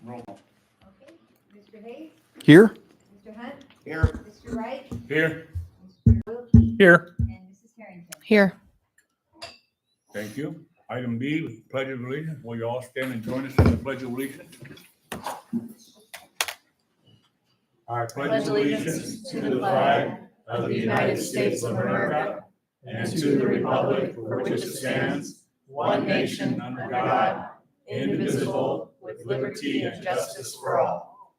Roll. Okay, Mr. Hayes, Here. Mr. Hunt, Here. Mr. Wright, Here. Mr. Wilkie, Here. and Mrs. Harrington. Here. Thank you. Item B, Pledge of Allegiance. Will you all stand and join us in the Pledge of Allegiance? I Pledge allegiance to the flag of the United States of America and to the republic for which it stands, one nation under God, indivisible, with liberty and justice for all.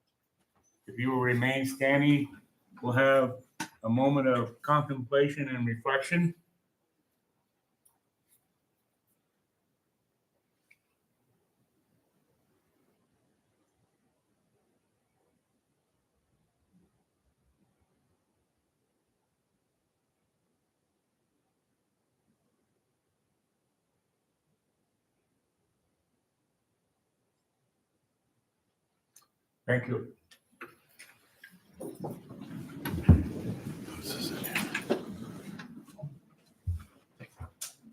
If you will remain standing, we'll have a moment of contemplation and reflection. Thank you.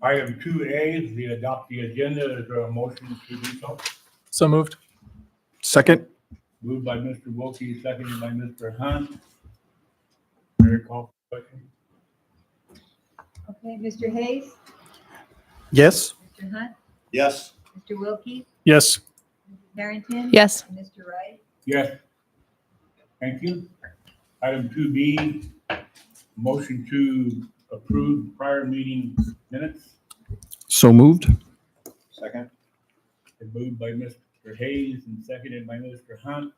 Item 2A, we adopt the agenda. Is there a motion to do so? So moved. Second. Moved by Mr. Wilkie, seconded by Mr. Hunt. Mary, call for the question. Okay, Mr. Hayes, Yes. Mr. Hunt, Yes. Mr. Wilkie, Yes. Mrs. Harrington. Yes. And Mr. Wright. Yes. Thank you. Item 2B, motion to approve prior meeting minutes. So moved. Second. Moved by Mr. Hayes and seconded by Mr. Hunt.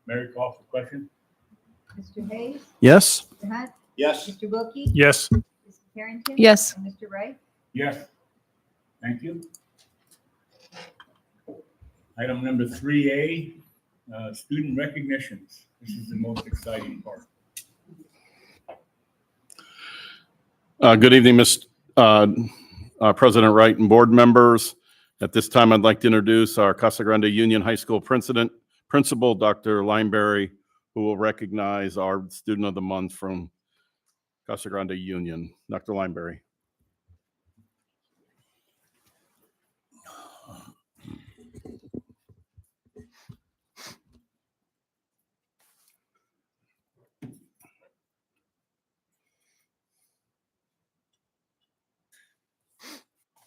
Mary, call for the question. Mr. Hayes, Yes. Mr. Hunt, Yes. Mr. Wilkie, Yes. Mrs. Harrington. Yes. And Mr. Wright. Yes. Thank you. Item number 3A, student recognitions. This is the most exciting part. Good evening, President Wright and board members. At this time, I'd like to introduce our Casa Grande Union High School Principal, Dr. Lineberry, who will recognize our Student of the Month from Casa Grande Union. Dr. Lineberry.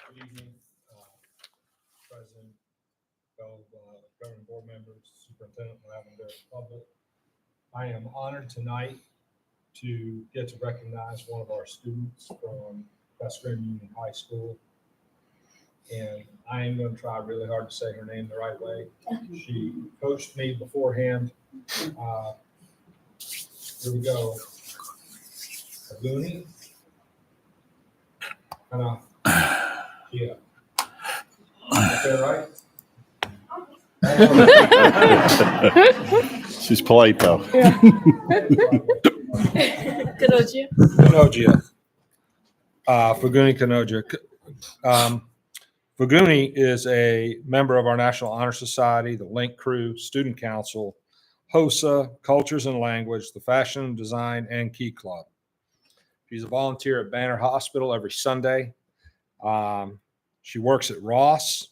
Good evening, President, fellow governing board members, Superintendent Lavender, public. I am honored tonight to get to recognize one of our students from Casa Grande Union High School. And I am going to try really hard to say her name the right way. She coached me beforehand. Here we go. Aguni. Yeah. Okay, right? She's polite, though. Kanoja. Kanoja. Faguni Kanoja. Faguni is a member of our National Honor Society, the Link Crew, Student Council, HOSA, Cultures and Language, the Fashion, Design, and Key Club. She's a volunteer at Banner Hospital every Sunday. She works at Ross.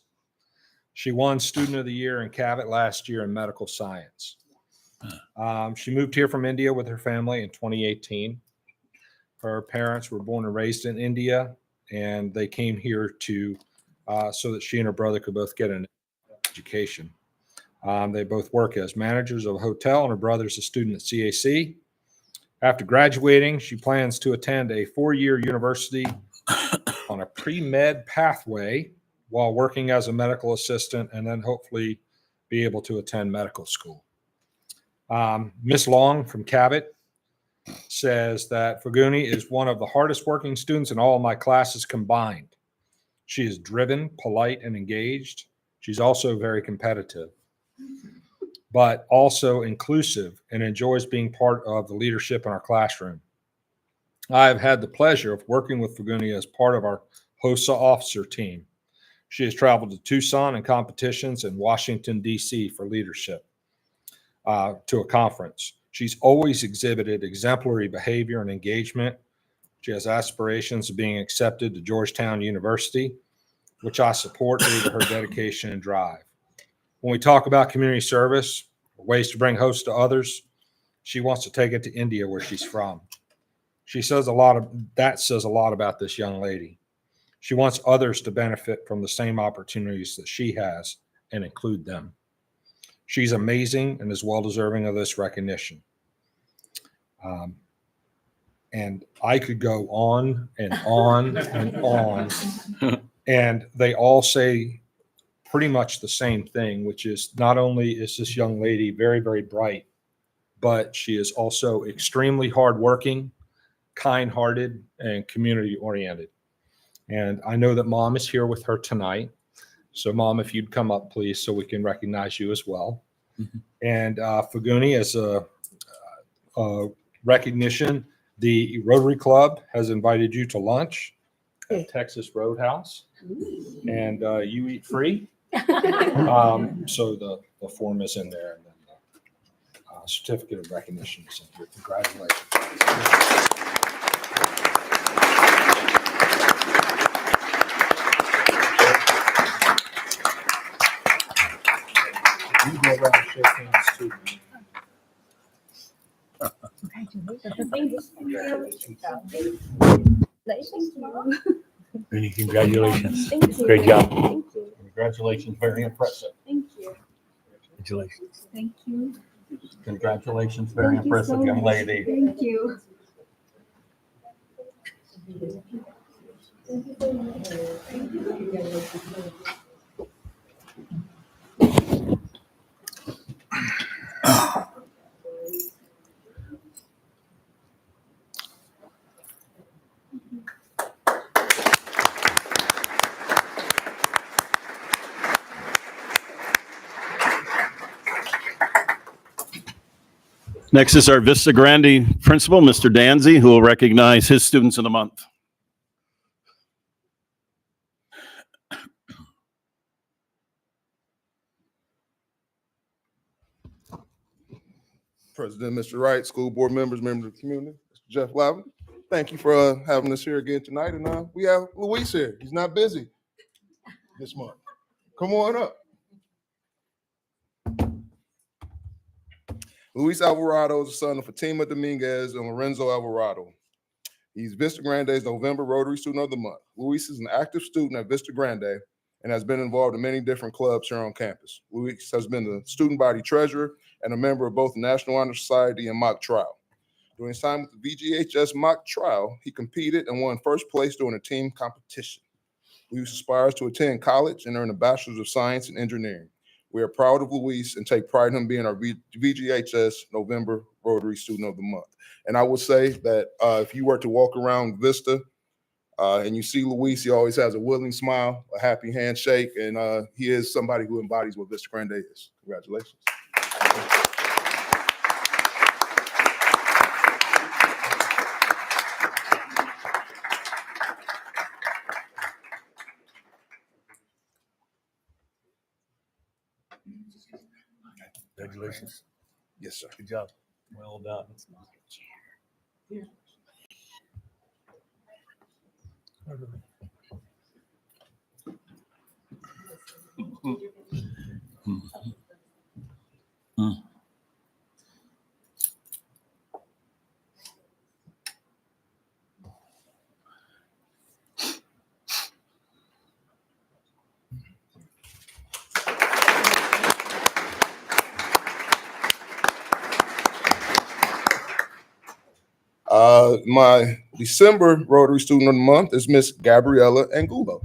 She won Student of the Year in Cabot last year in medical science. She moved here from India with her family in 2018. Her parents were born and raised in India, and they came here to so that she and her brother could both get an education. They both work as managers of a hotel, and her brother's a student at CAC. After graduating, she plans to attend a 4-year university on a pre-med pathway while working as a medical assistant, and then hopefully be able to attend medical school. Miss Long from Cabot says that Faguni is one of the hardest working students in all of my classes combined. She is driven, polite, and engaged. She's also very competitive, but also inclusive and enjoys being part of the leadership in our classroom. I've had the pleasure of working with Faguni as part of our HOSA officer team. She has traveled to Tucson and competitions in Washington, D.C. for leadership to a conference. She's always exhibited exemplary behavior and engagement. She has aspirations of being accepted to Georgetown University, which I support due to her dedication and drive. When we talk about community service, ways to bring hosts to others, she wants to take it to India, where she's from. That says a lot about this young lady. She wants others to benefit from the same opportunities that she has and include them. She's amazing and is well deserving of this recognition. And I could go on and on and on, and they all say pretty much the same thing, which is not only is this young lady very, very bright, but she is also extremely hardworking, kind-hearted, and community-oriented. And I know that Mom is here with her tonight. So Mom, if you'd come up, please, so we can recognize you as well. Mhm. And Faguni, as a recognition, the Rotary Club has invited you to lunch at Texas Roadhouse, and you eat free. So the form is in there, and then the certificate of recognition is in here. Congratulations. You go around and shake hands too. Many congratulations. Thank you. Great job. Thank you. Congratulations, very impressive. Thank you. Congratulations. Thank you. Congratulations, very Thank you impressive so young much. lady. Thank you. Next is our Vista Grande principal, Mr. Danzy, who will recognize his students of the month. President, Mr. Wright, school board members, members of the community, Mr. Jeff Lavin. Thank you for having us here again tonight. And we have Luis here. He's not busy this month. Come on up. Luis Alvarado is the son of Fatima Dominguez and Lorenzo Alvarado. He's Vista Grande's November Rotary Student of the Month. Luis is an active student at Vista Grande and has been involved in many different clubs here on campus. Luis has been the student body treasurer and a member of both the National Honor Society and mock trial. During his time with the VGHS mock trial, he competed and won first place during a team competition. Luis aspires to attend college and earn a Bachelor's of Science in Engineering. We are proud of Luis and take pride in him being our VGHS November Rotary Student of the Month. And I would say that if you were to walk around Vista and you see Luis, he always has a willing smile, a happy handshake, and he is somebody who embodies what Vista Grande is. Congratulations. Congratulations. Yes, sir. Good job. Well done. My December Rotary Student of the Month is Miss Gabriella Angulo.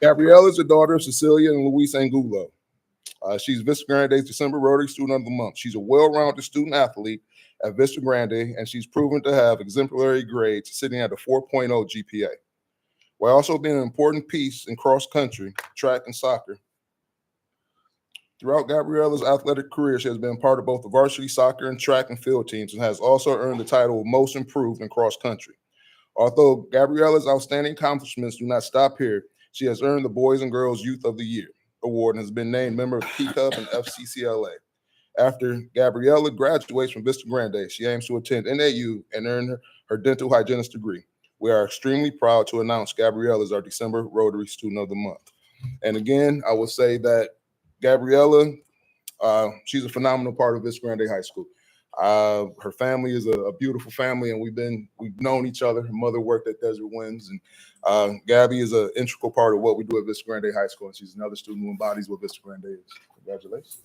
Gabriella is the daughter of Cecilia and Luis Angulo. She's Vista Grande's December Rotary Student of the Month. She's a well-rounded student athlete at Vista Grande, and she's proven to have exemplary grades, sitting at a 4.0 GPA. While also being an important piece in cross-country, track, and soccer. Throughout Gabriella's athletic career, she has been part of both the varsity soccer and track and field teams and has also earned the title of Most Improved in Cross Country. Although Gabriella's outstanding accomplishments do not stop here, she has earned the Boys and Girls Youth of the Year award and has been named member of P-Cup and FCCLA. After Gabriella graduates from Vista Grande, she aims to attend NAU and earn her dental hygienist degree. we are extremely proud to announce Gabriella is our December Rotary Student of the Month. And again, I will say that Gabriella, she's a phenomenal part of Vista Grande High School. Her family is a beautiful family, and we've known each other. Her mother worked at Desert Winds, and Gabby is an integral part of what we do at Vista Grande High School, and she's another student who embodies what Vista Grande is. Congratulations.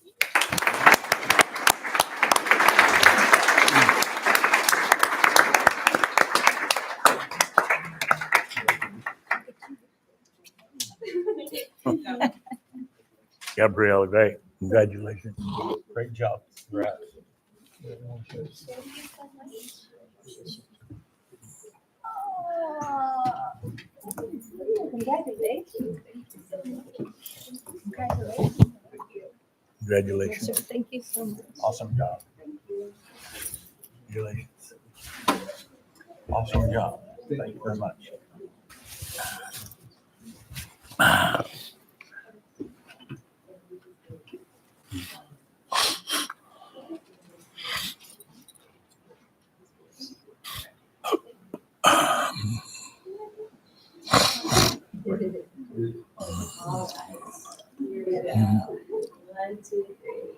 Gabriella, great. Congratulations. Great job. Congrats. Congratulations. Thank you so much. Awesome job. Congratulations. Awesome job. Thank you very much. One, two, three.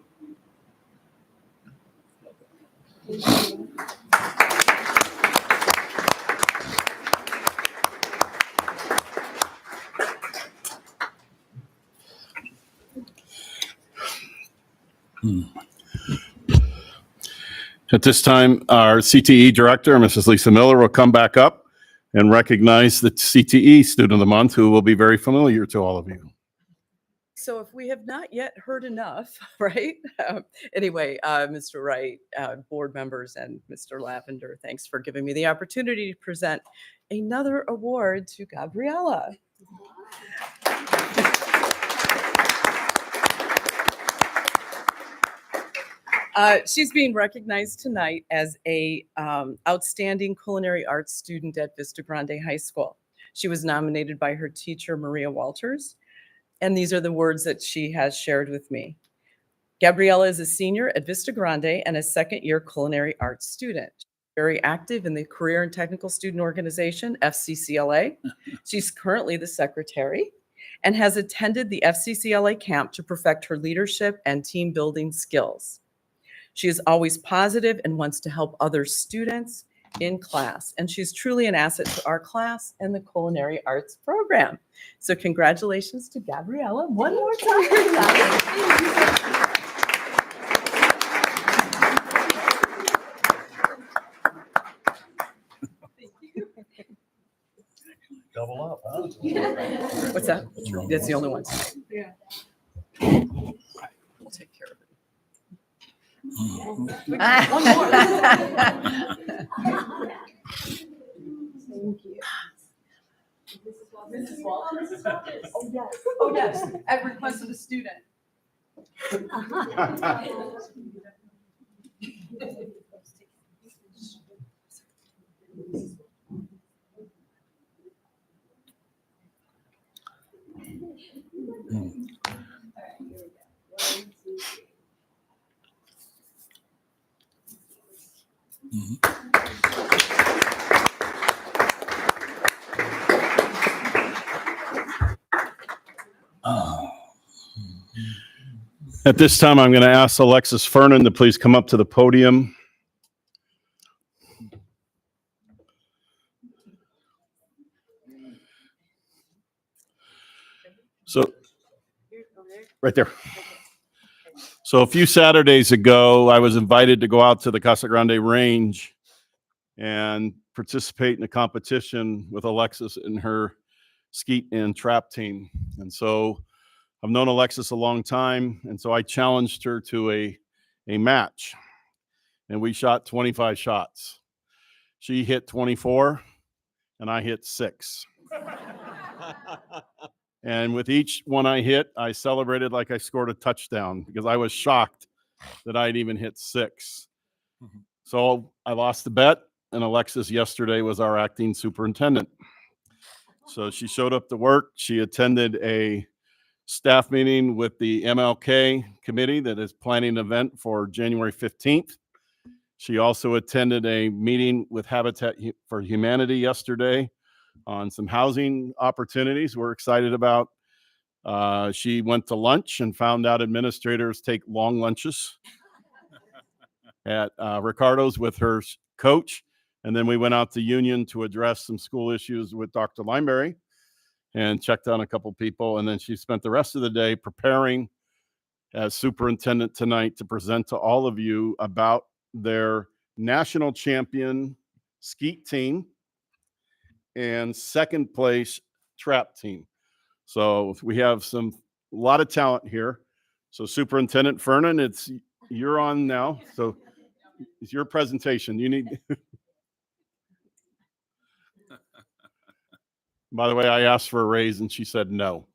At this time, our CTE director, Mrs. Lisa Miller, will come back up and recognize the CTE Student of the Month, who will be very familiar to all of you. So if we have not yet heard enough, right? Anyway, Mr. Wright, board members, and Mr. Lavender, thanks for giving me the opportunity to present another award to Gabriella. She's being recognized tonight as a outstanding culinary arts student at Vista Grande High School. She was nominated by her teacher, Maria Walters, and these are the words that she has shared with me. Gabriella is a senior at Vista Grande and a second-year culinary arts student. Very active in the Career and Technical Student Organization, FCCLA. She's currently the secretary and has attended the FCCLA camp to perfect her leadership and team building skills. She is always positive and wants to help other students in class, and she's truly an asset to our class and the culinary arts program. So congratulations to Gabriella one more time. Double up, huh? What's that? That's the only one. Yeah. We'll take care of it. One more. Thank you. Mrs. Walters? Oh, yes. Oh, yes. At request of the student. At this time, I'm going to ask Alexis Fernan to please come up to the podium. So, right there. So a few Saturdays ago, I was invited to go out to the Casa Grande Range and participate in a competition with Alexis and her skeet and trap team. And so I've known Alexis a long time, and so I challenged her to a match, and we shot 25 shots. She hit 24, and I hit 6. And with each one I hit, I celebrated like I scored a touchdown because I was shocked that I'd even hit 6. So I lost the bet, and Alexis yesterday was our acting superintendent. So she showed up to work. She attended a staff meeting with the MLK committee that is planning an event for January 15th. She also attended a meeting with Habitat for Humanity yesterday on some housing opportunities we're excited about. She went to lunch and found out administrators take long lunches at Ricardo's with her coach. And then we went out to Union to address some school issues with Dr. Lineberry and checked on a couple people. And then she spent the rest of the day preparing as superintendent tonight to present to all of you about their national champion skeet team and second place trap team. So we have a lot of talent here. So Superintendent Fernan, you're on now. So it's your presentation. You need. By the way, I asked for a raise and she said no.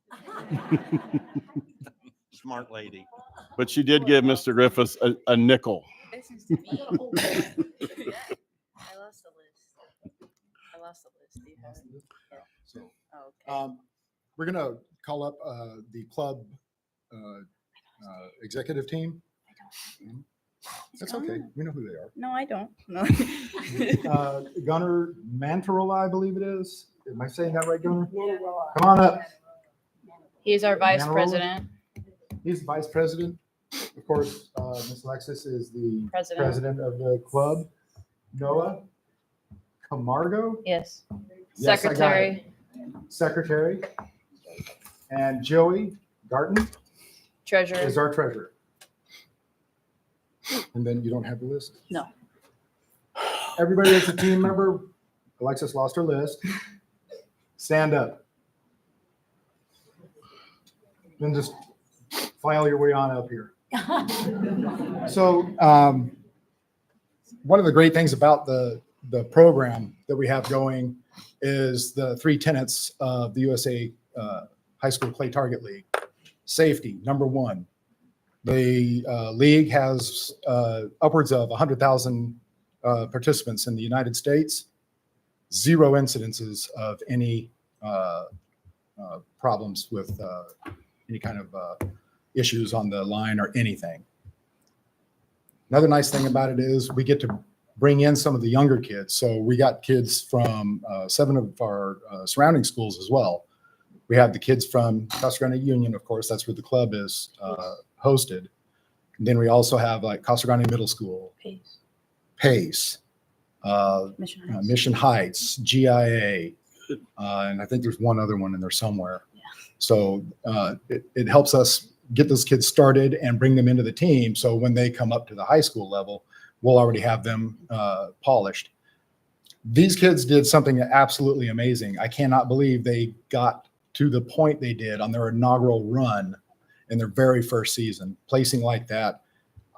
Smart lady. But she did give Mr. Griffiths a nickel. I lost the list. Do you have it? So, Oh, okay. we're going to call up the club executive team. That's okay. We know who they are. No, I don't. No. Gunnar Mantarola, I believe it is. Am I saying that right, Gunnar? Come on up. He's our vice Manarola? president. He's the vice president. Of course, Ms. Alexis is the President. president of the club. Noah Camargo, Yes. Yes, I got it. Secretary. secretary. And Joey Garton Treasurer. is our treasurer. And then you don't have the list? No. Everybody that's a team member, Alexis lost her list. Stand up. Then just file your way on up here. So one of the great things about the program that we have going is the three tenets of the USA High School Clay Target League. Safety, number one. The league has upwards of 100,000 participants in the United States. 0 incidences of any problems with any kind of issues on the line or anything. Another nice thing about it is we get to bring in some of the younger kids. So we got kids from 7 of our surrounding schools as well. We have the kids from Casa Grande Union, of course, that's where the club is hosted. And then we also have like Casa Grande Middle School, Pace, Mission Heights. Mission Heights, GIA, and I think there's one other one in there somewhere. Yeah. So it helps us get those kids started and bring them into the team. So when they come up to the high school level, we'll already have them polished. These kids did something absolutely amazing. I cannot believe they got to the point they did on their inaugural run in their very first season, placing like that.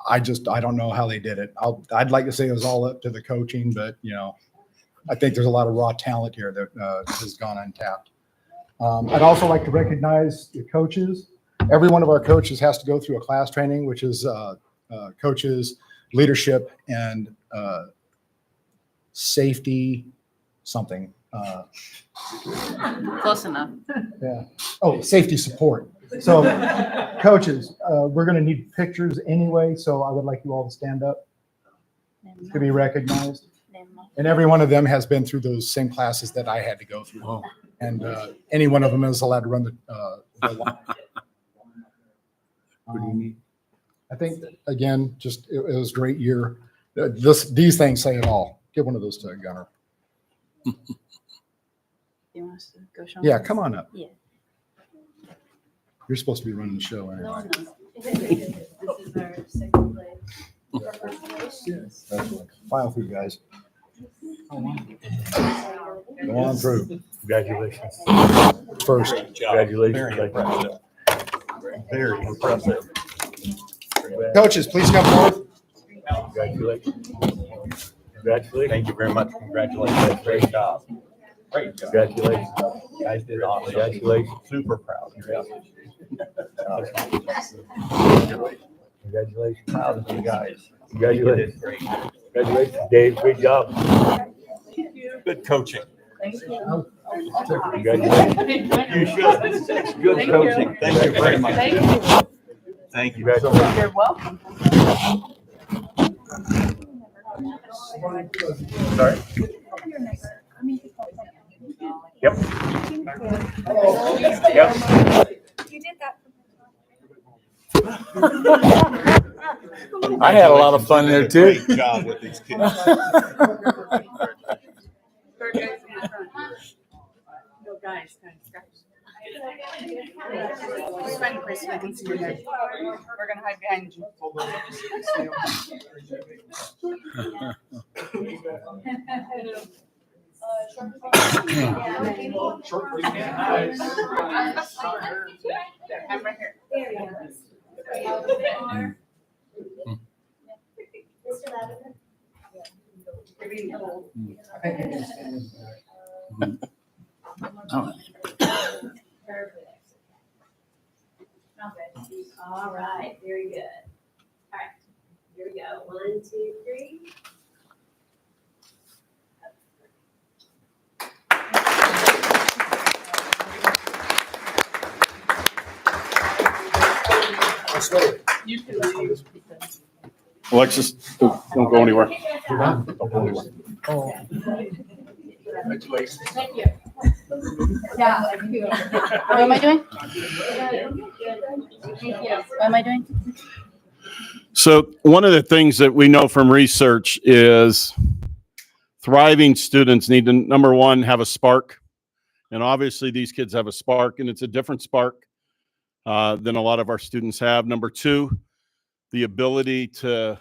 I don't know how they did it. I'd like to say it was all up to the coaching, but I think there's a lot of raw talent here that has gone untapped. I'd also like to recognize the coaches. Every one of our coaches has to go through a class training, which is coaches, leadership, and safety something. Close enough. Yeah. Oh, safety support. So coaches, we're going to need pictures anyway. So I would like you all to stand up to be recognized. And every one of them has been through those same classes that I had to go through. And any one of them is allowed to run the line. I think, again, just it was a great year. These things say it all. Give one of those to Gunnar. You want us to go show Yeah, them? come on up. Yeah. You're supposed to be running the show No, anyway. no. This is our second place. File through, guys. Go on through. Congratulations. First. Congratulations. Very impressive. Coaches, please come forward. Congratulations. Congratulations. Thank you very much. Congratulations. Great job. Great job. Congratulations. You guys did awesome. Congratulations. Super proud. Congratulations. Proud of you guys. Congratulations. Congratulations, Dave. Great job. Good coaching. Thank you. Congratulations. You should. Good coaching. Thank you very much. Thank you. Thank you. You're welcome. Sorry? Yep. Yep. You did that. I had a lot of fun there too. Great job with these kids. No, guys, Find Chris so I can see your head. We're gonna hide behind you. I'm right here. All right, very good. All right, here we go. 1, 2, 3. You can leave. Alexis, don't go anywhere. Congratulations. Thank you. Yeah. What am I doing? What am I doing? So one of the things that we know from research is thriving students need to, number one, have a spark. And obviously these kids have a spark, and it's a different spark than a lot of our students have. Number two, the ability to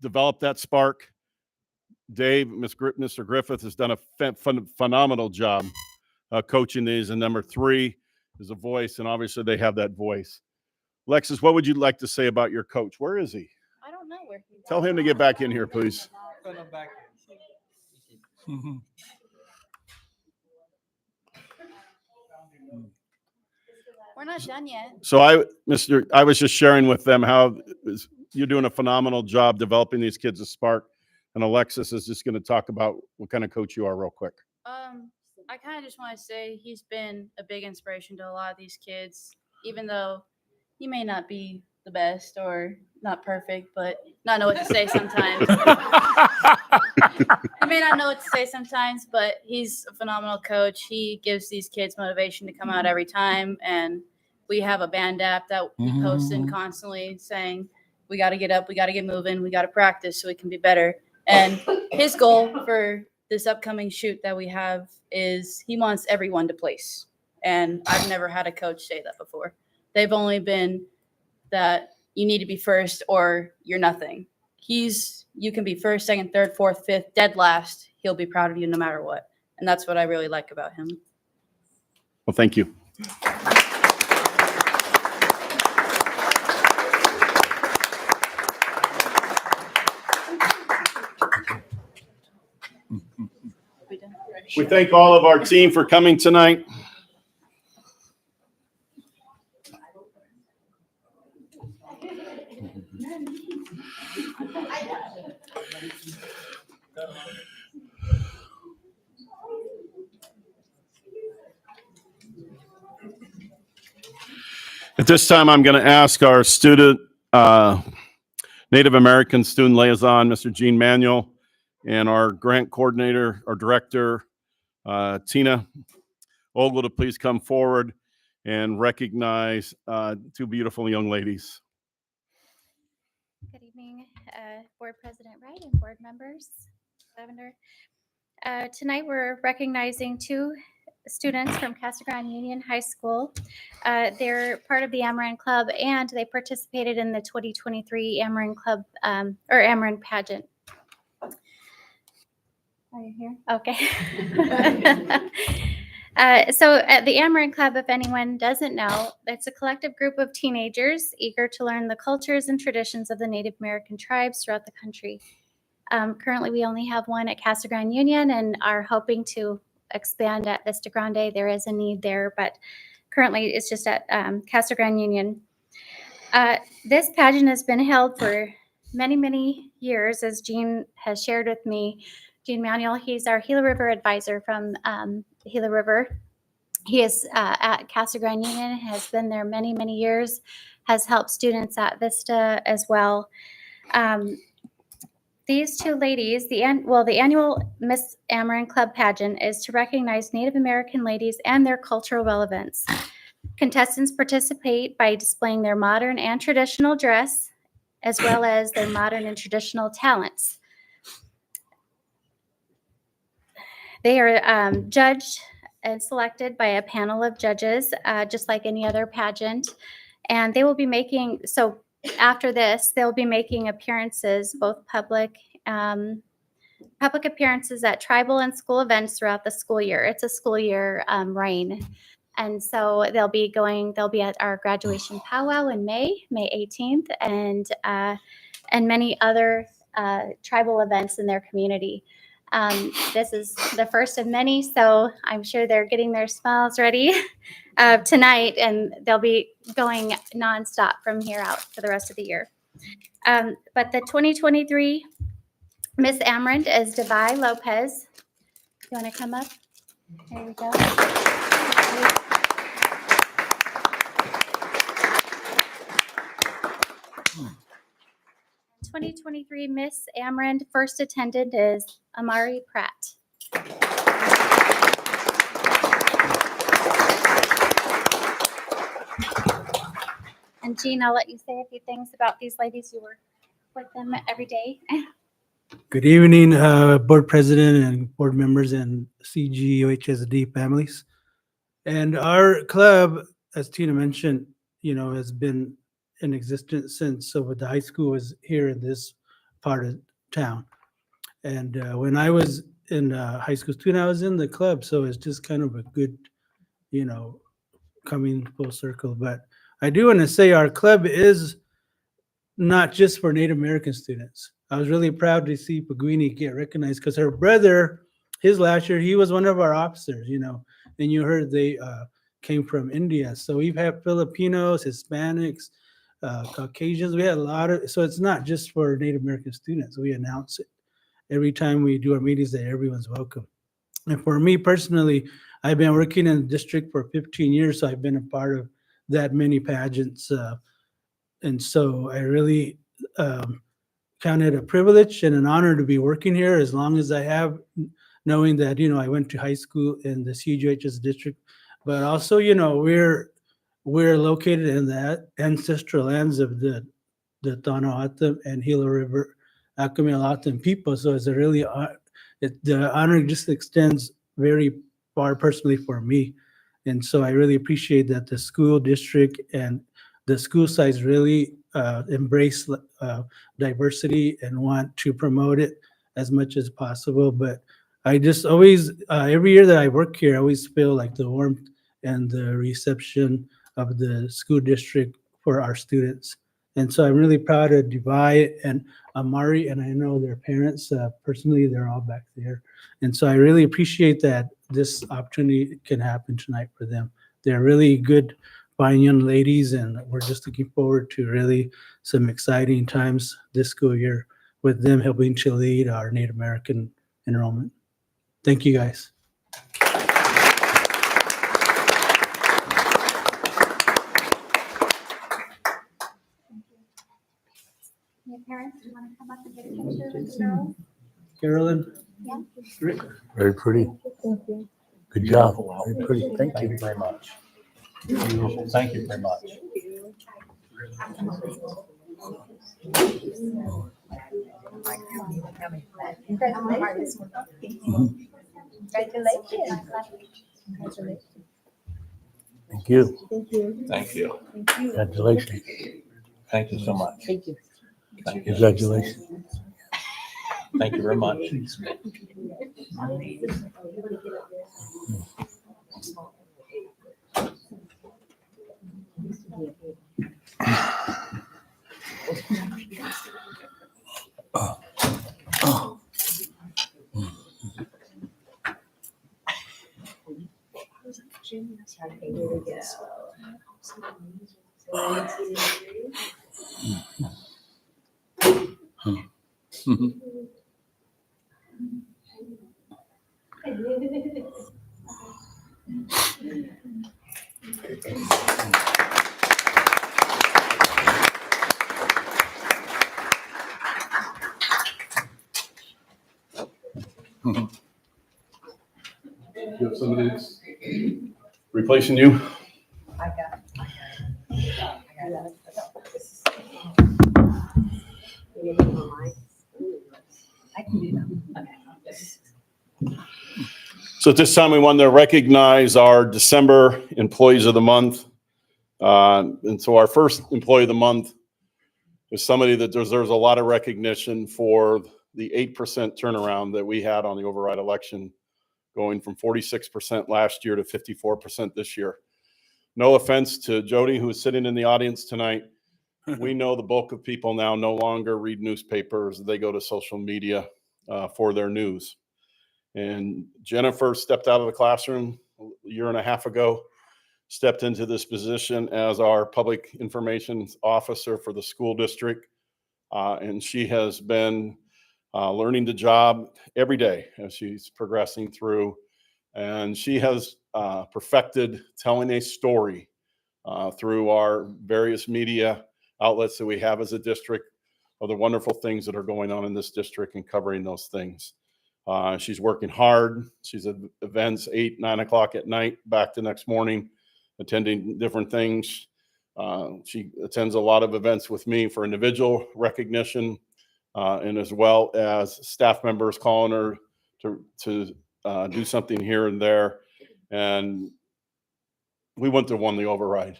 develop that spark. Dave, Mr. Griffith has done a phenomenal job coaching these. And number three is a voice, and obviously they have that voice. Alexis, what would you like to say about your coach? Where is he? I don't know where he is. Tell him to get back in here, please. We're not done yet. So I was just sharing with them how you're doing a phenomenal job developing these kids a spark. And Alexis is just going to talk about what kind of coach you are real quick. I kind of just want to say he's been a big inspiration to a lot of these kids, even though he may not be the best or not perfect, but not know what to say sometimes. He may not know what to say sometimes, but he's a phenomenal coach. He gives these kids motivation to come out every time. And we have a band app that we post in constantly saying, we got to get up, we got to get moving, we got to practice so we can be better. And his goal for this upcoming shoot that we have is he wants everyone to place. And I've never had a coach say that before. They've only been that you need to be first or you're nothing. You can be first, second, third, fourth, fifth, dead last. He'll be proud of you no matter what. And that's what I really like about him. Well, thank you. We thank all of our team for coming tonight. At this time, I'm going to ask our student, Native American student liaison, Mr. Gene Manuel, and our grant coordinator, our director, Tina Ogle, to please come forward and recognize two beautiful young ladies. Good evening, Board President Wright and board members. Lavender. Tonight we're recognizing two students from Casa Grande Union High School. They're part of the Amaran Club, and they participated in the 2023 Amaran Club or Amaran pageant. Are you here? Okay. So the Amaran Club, if anyone doesn't know, it's a collective group of teenagers eager to learn the cultures and traditions of the Native American tribes throughout the country. Currently, we only have one at Casa Grande Union and are hoping to expand at Vista Grande. There is a need there, but currently it's just at Casa Grande Union. This pageant has been held for many, many years, as Gene has shared with me. Gene Manuel, he's our Gila River advisor from Gila River. He is at Casa Grande Union, has been there many, many years, has helped students at Vista as well. these two ladies, the annual Miss Amarin Club pageant is to recognize Native American ladies and their cultural relevance. Contestants participate by displaying their modern and traditional dress, as well as their modern and traditional talents. They are judged and selected by a panel of judges, just like any other pageant. And they will be making, so after this, they'll be making appearances, both public appearances at tribal and school events throughout the school year. It's a school year reign. And so they'll be at our graduation powwow in May 18th, and many other tribal events in their community. This is the first of many, so I'm sure they're getting their smiles ready tonight, and they'll be going nonstop from here out for the rest of the year. But the 2023 Miss Amaranth is Devi Lopez. You want to come up? There we go. 2023 Miss Amaranth first attendant is Amari Pratt. And Jean, I'll let you say a few things about these ladies. You work with them every day. Good evening, board president and board members and CGUHSD families. And our club, as Tina mentioned, has been in existence since the high school was here in this part of town. And when I was in high school student, I was in the club. So it's just kind of a good, coming full circle. But I do want to say our club is not just for Native American students. I was really proud to see Paguini get recognized because her brother, his last year, he was one of our officers, and you heard they came from India. So we've had Filipinos, Hispanics, Caucasians. We had a lot of, so it's not just for Native American students. We announce it every time we do our meetings that everyone's welcome. And for me personally, I've been working in the district for 15 years, so I've been a part of that many pageants. And so I really count it a privilege and an honor to be working here as long as I have, knowing that, I went to high school in the CGUHS district, but also, we're located in the ancestral lands of the Tohono and Gila River Accomailatan people. So it's a really, the honor just extends very far personally for me. And so I really appreciate that the school district and the school sites really embrace diversity and want to promote it as much as possible. But I just always, every year that I work here, I always feel like the warmth and the reception of the school district for our students. And so I'm really proud of Devi and Amari, and I know their parents personally, they're all back there. And so I really appreciate that this opportunity can happen tonight for them. They're really good, fine young ladies, and we're just looking forward to really some exciting times this school year with them helping to lead our Native American enrollment. Thank you, guys. Your parents, do you want to come up and get a picture with the girls? Carolyn? Yeah. Rick? Very pretty. Good job. Very pretty. Thank you very much. Beautiful. Thank you very much. Thank you. Thank you. Congratulations. Thank you so much. Thank you. Thank you. Congratulations. Thank you very much. You have somebody that's replacing you? So at this time, we want to recognize our December Employees of the Month. And so our first Employee of the Month is somebody that deserves a lot of recognition for the 8% turnaround that we had on the override election, going from 46% last year to 54% this year. No offense to Jody, who is sitting in the audience tonight. We know the bulk of people now no longer read newspapers. They go to social media for their news. And Jennifer stepped out of the classroom a year and a half ago, stepped into this position as our public information officer for the school district. And she has been learning the job every day as she's progressing through. And she has perfected telling a story through our various media outlets that we have as a district of the wonderful things that are going on in this district and covering those things. She's working hard. She's at events 8, 9 o'clock at night, back the next morning, attending different things. She attends a lot of events with me for individual recognition, and as well as staff members calling her to do something here and there. And we wouldn't have won the override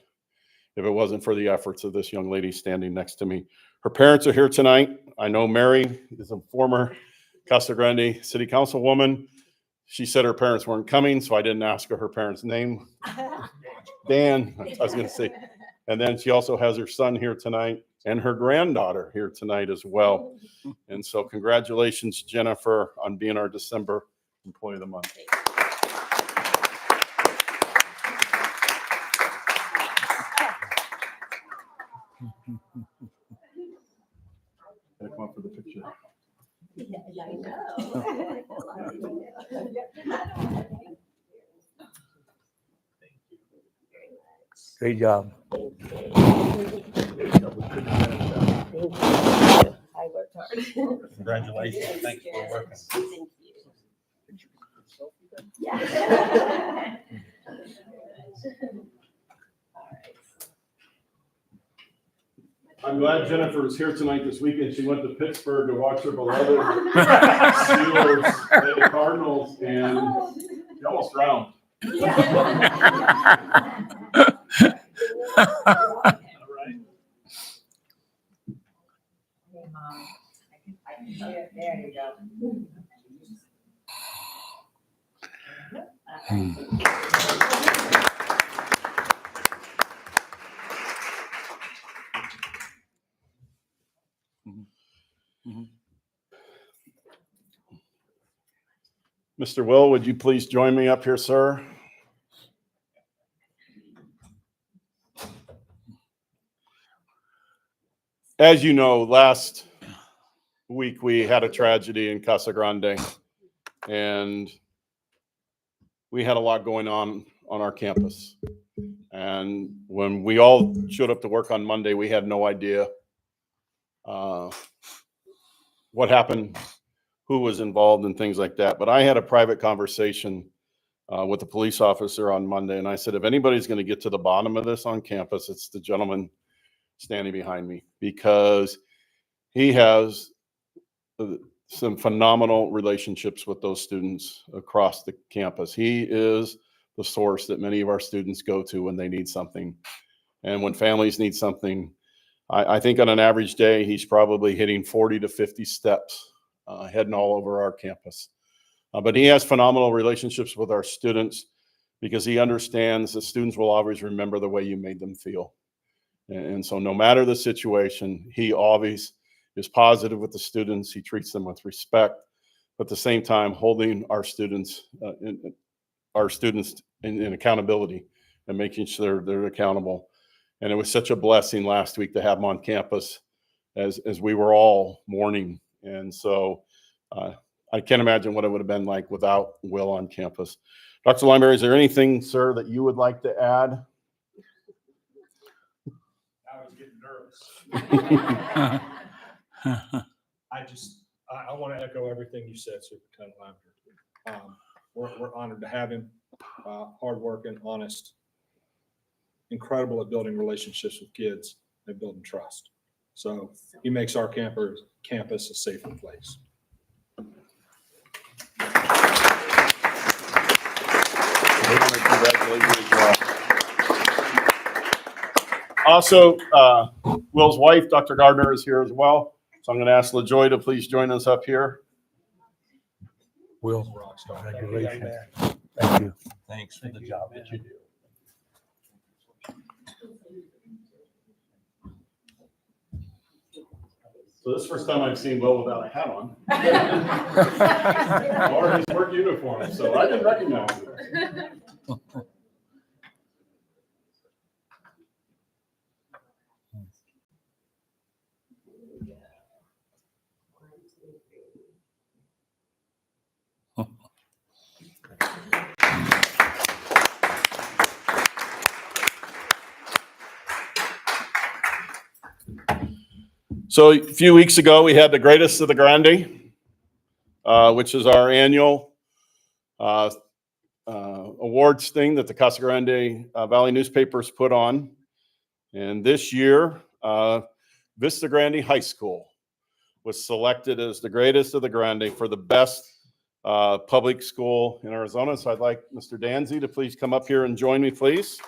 if it wasn't for the efforts of this young lady standing next to me. Her parents are here tonight. I know Mary is a former Casa Grande City Councilwoman. She said her parents weren't coming, so I didn't ask her parents' name. Dan, I was going to say. And then she also has her son here tonight and her granddaughter here tonight as well. And so congratulations, Jennifer, on being our December Employee of the Month. Gotta come up for the picture. Great job. I worked hard. Congratulations. Thanks for working. Thank you. Yeah. I'm glad Jennifer is here tonight this weekend. She went to Pittsburgh to watch her beloved Steelers play the Cardinals, and she almost drowned. There you go. Mr. Will, would you please join me up here, sir? As you know, last week we had a tragedy in Casa Grande, and we had a lot going on our campus. And when we all showed up to work on Monday, we had no idea what happened, who was involved, and things like that. But I had a private conversation with a police officer on Monday, and I said, if anybody's going to get to the bottom of this on campus, it's the gentleman standing behind me, because he has some phenomenal relationships with those students across the campus. He is the source that many of our students go to when they need something. And when families need something, I think on an average day, he's probably hitting 40 to 50 steps, heading all over our campus. But he has phenomenal relationships with our students, because he understands that students will always remember the way you made them feel. And so no matter the situation, he always is positive with the students. He treats them with respect, but at the same time, holding our students in accountability and making sure they're accountable. And it was such a blessing last week to have him on campus as we were all mourning. And so I can't imagine what it would have been like without Will on campus. Dr. Lineberry, is there anything, sir, that you would like to add? I was getting nervous. I want to echo everything you said, Superintendent Lavender. We're honored to have him, hardworking, honest, incredible at building relationships with kids and building trust. So he makes our campus a safer place. Also, Will's wife, Dr. Gardner, is here as well. So I'm going to ask LaJoy to please join us up here. Will, congratulations. Thank you. Thanks for the job that you do. So this is the first time I've seen Will without a hat on. Or his work uniform, so I didn't recognize it. So a few weeks ago, we had the Greatest of the Grande, which is our annual awards thing that the Casa Grande Valley newspapers put on. And this year, Vista Grande High School was selected as the Greatest of the Grande for the best public school in Arizona. So I'd like Mr. Danzy to please come up here and join me, please.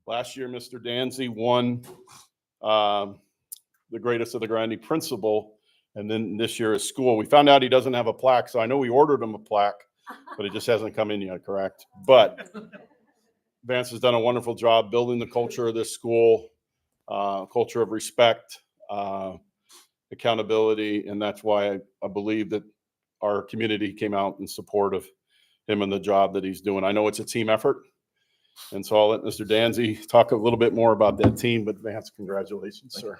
Last year, Mr. Danzy won the Greatest of the Grande principal, and then this year is school. We found out he doesn't have a plaque, so I know we ordered him a plaque, but it just hasn't come in yet, correct? But Vance has done a wonderful job building the culture of this school, culture of respect, accountability, and that's why I believe that our community came out in support of him and the job that he's doing. I know it's a team effort. And so I'll let Mr. Danzy talk a little bit more about that team, but Vance, congratulations, sir.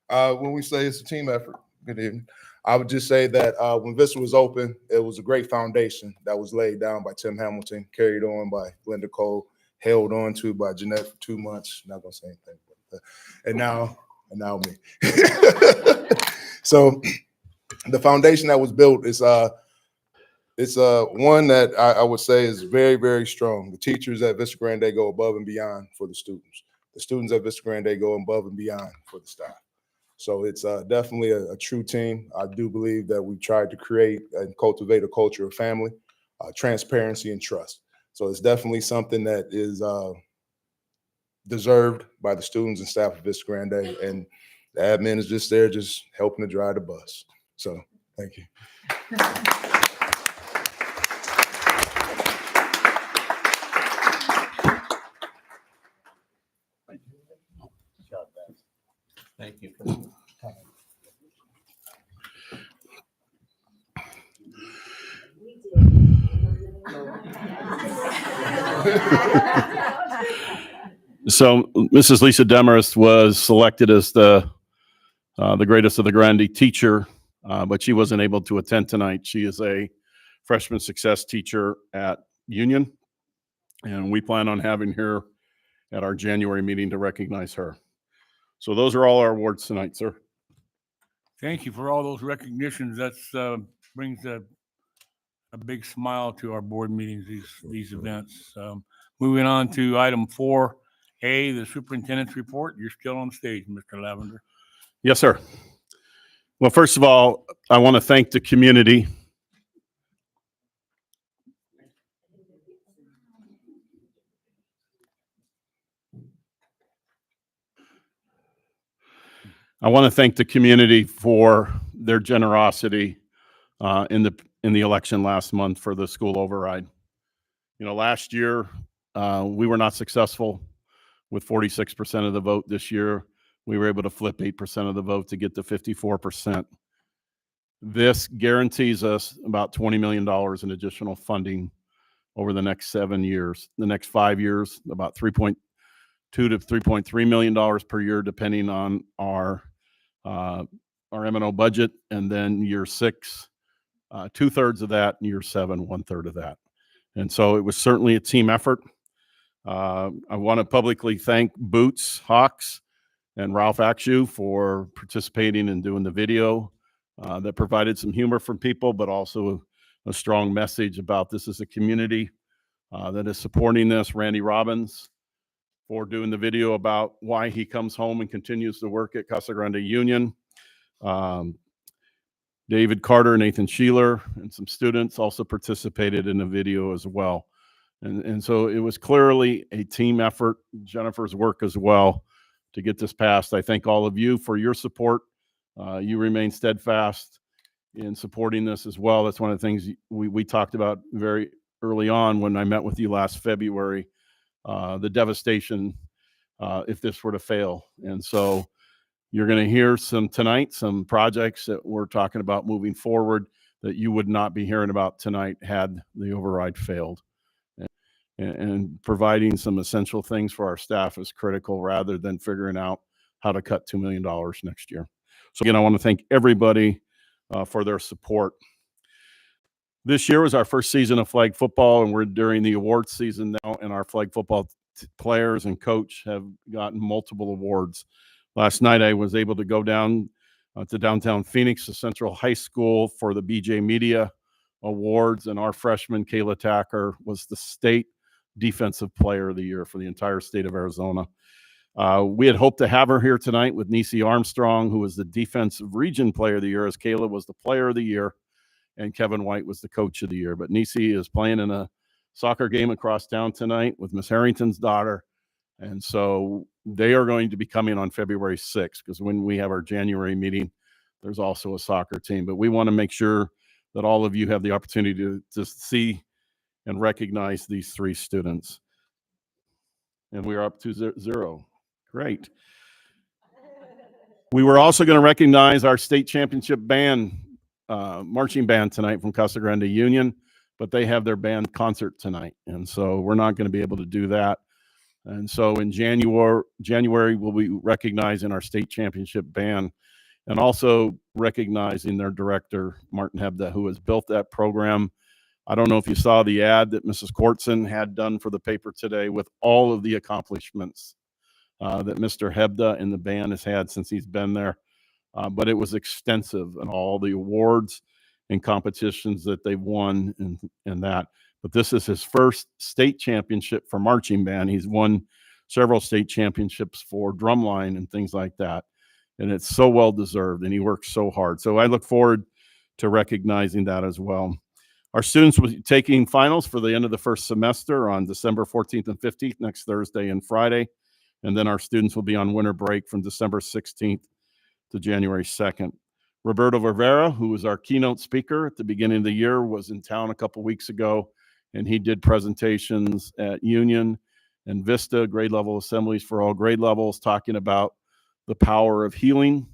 When we say it's a team effort, good evening. I would just say that when Vista was open, it was a great foundation that was laid down by Tim Hamilton, carried on by Linda Cole, held on to by Jeanette for 2 months. Not gonna say anything, but, and now me. So the foundation that was built is it's one that I would say is very, very strong. The teachers at Vista Grande go above and beyond for the students. The students at Vista Grande go above and beyond for the staff. So it's definitely a true team. I do believe that we tried to create and cultivate a culture of family, transparency, and trust. So it's definitely something that is deserved by the students and staff of Vista Grande, and the admin is just there, just helping to drive the bus. So thank you. Thank you for coming. So Mrs. Lisa Demarest was selected as the Greatest of the Grande teacher, but she wasn't able to attend tonight. She is a freshman success teacher at Union, and we plan on having her at our January meeting to recognize her. So those are all our awards tonight, sir. Thank you for all those recognitions. That's brings a big smile to our board meetings, these events. Moving on to item 4A, the superintendent's report. You're still on stage, Mr. Lavender. Yes, sir. Well, first of all, I want to thank the community. I want to thank the community for their generosity in the election last month for the school override. You know, last year we were not successful with 46% of the vote. This year we were able to flip 8% of the vote to get to 54%. This guarantees us about $20 million in additional funding over the next 7 years. The next 5 years, about $3.2 to $3.3 million per year, depending on our M&O budget. And then year 6, 2/3 of that, and year 7, 1/3 of that. And so it was certainly a team effort. I want to publicly thank Boots Hawks and Ralph Akshu for participating and doing the video that provided some humor from people, but also a strong message about this as a community that is supporting this. Randy Robbins for doing the video about why he comes home and continues to work at Casa Grande Union. David Carter, Nathan Sheeler, and some students also participated in the video as well. And so it was clearly a team effort, Jennifer's work as well, to get this passed. I thank all of you for your support. You remain steadfast in supporting this as well. That's one of the things we talked about very early on when I met with you last February, the devastation if this were to fail. And so you're going to hear tonight some projects that we're talking about moving forward that you would not be hearing about tonight had the override failed. And providing some essential things for our staff is critical rather than figuring out how to cut $2 million next year. So again, I want to thank everybody for their support. This year was our first season of flag football, and we're during the awards season now, and our flag football players and coach have gotten multiple awards. Last night, I was able to go down to downtown Phoenix to Central High School for the BJ Media Awards, and our freshman, Kayla Tacker, was the state Defensive Player of the Year for the entire state of Arizona. We had hoped to have her here tonight with Nisi Armstrong, who was the Defensive Region Player of the Year, as Kayla was the Player of the Year, and Kevin White was the Coach of the Year. But Nisi is playing in a soccer game across town tonight with Miss Harrington's daughter, and so they are going to be coming on February 6th, because when we have our January meeting, there's also a soccer team. But we want to make sure that all of you have the opportunity to see and recognize these three students. And we are up to 0. Great. We were also going to recognize our state championship band, marching band tonight from Casa Grande Union, but they have their band concert tonight. And so we're not going to be able to do that. And so in January, we'll be recognizing our state championship band and also recognizing their director, Martin Hebda, who has built that program. I don't know if you saw the ad that Mrs. Kortson had done for the paper today with all of the accomplishments that Mr. Hebda and the band has had since he's been there. But it was extensive, and all the awards and competitions that they've won and that. But this is his first state championship for marching band. He's won several state championships for drumline and things like that. And it's so well deserved, and he works so hard. So I look forward to recognizing that as well. Our students will be taking finals for the end of the first semester on December 14th and 15th, next Thursday and Friday. And then our students will be on winter break from December 16th to January 2nd. Roberto Rivera, who was our keynote speaker at the beginning of the year, was in town a couple weeks ago, and he did presentations at Union and Vista, grade level assemblies for all grade levels, talking about the power of healing,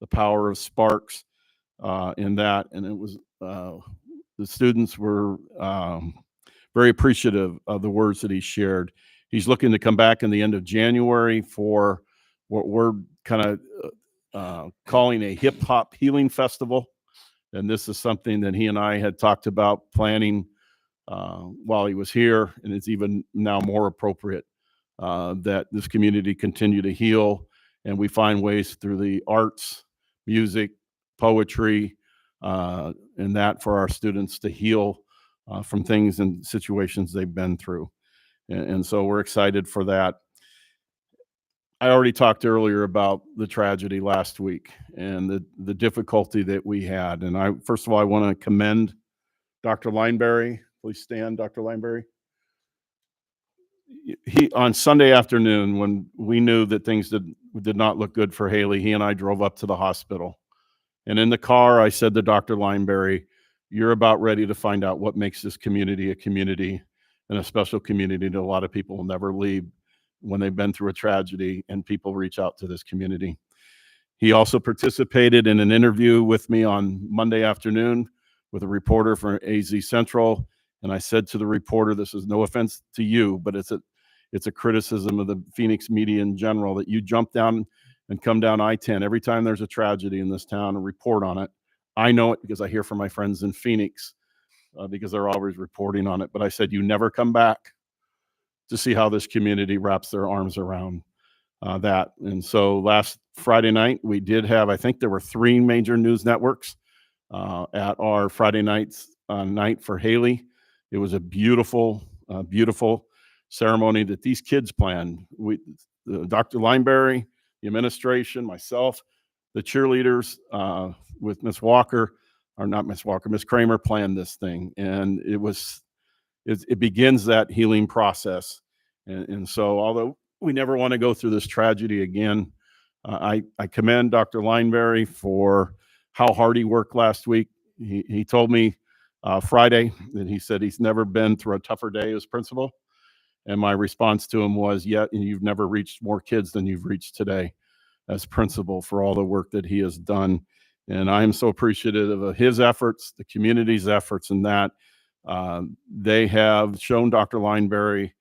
the power of sparks in that. And it was, the students were very appreciative of the words that he shared. He's looking to come back in the end of January for what we're kind of calling a hip hop healing festival. And this is something that he and I had talked about planning while he was here. And it's even now more appropriate that this community continue to heal. And we find ways through the arts, music, poetry, and that for our students to heal from things and situations they've been through. And so we're excited for that. I already talked earlier about the tragedy last week and the difficulty that we had. And first of all, I want to commend Dr. Lineberry. Please stand, Dr. Lineberry. He, on Sunday afternoon, when we knew that things did not look good for Haley, he and I drove up to the hospital. And in the car, I said to Dr. Lineberry, you're about ready to find out what makes this community a community and a special community that a lot of people will never leave when they've been through a tragedy and people reach out to this community. He also participated in an interview with me on Monday afternoon with a reporter for AZ Central. And I said to the reporter, this is no offense to you, but it's a criticism of the Phoenix media in general, that you jump down and come down I-10 every time there's a tragedy in this town and report on it. I know it because I hear from my friends in Phoenix because they're always reporting on it. But I said, you never come back to see how this community wraps their arms around that. And so last Friday night, we did have, I think there were 3 major news networks at our Friday night for Haley. It was a beautiful, beautiful ceremony that these kids planned. Dr. Lineberry, the administration, myself, the cheerleaders with Miss Walker, or not Miss Walker, Miss Kramer planned this thing. And it begins that healing process. And so although we never want to go through this tragedy again, I commend Dr. Lineberry for how hard he worked last week. He told me Friday that he said he's never been through a tougher day as principal. And my response to him was, yeah, and you've never reached more kids than you've reached today as principal, for all the work that he has done. And I am so appreciative of his efforts, the community's efforts, and that they have shown Dr. Lineberry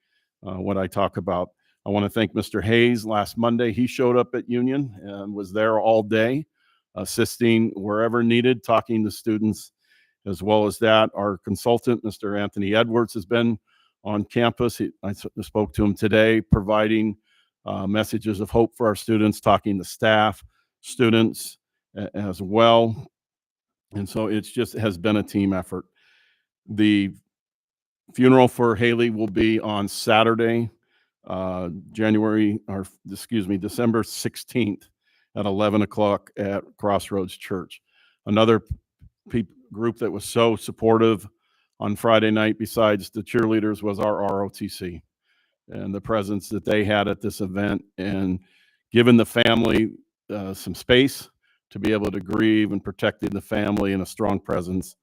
what I talk about. I want to thank Mr. Hayes. Last Monday, he showed up at Union and was there all day, assisting wherever needed, talking to students. As well as that, our consultant, Mr. Anthony Edwards, has been on campus. I spoke to him today, providing messages of hope for our students, talking to staff, students as well. And so it has been a team effort. The funeral for Haley will be on Saturday, December 16th at 11 o'clock at Crossroads Church. Another group that was so supportive on Friday night, besides the cheerleaders, was our ROTC and the presence that they had at this event, and giving the family some space to be able to grieve and protecting the family, and a strong presence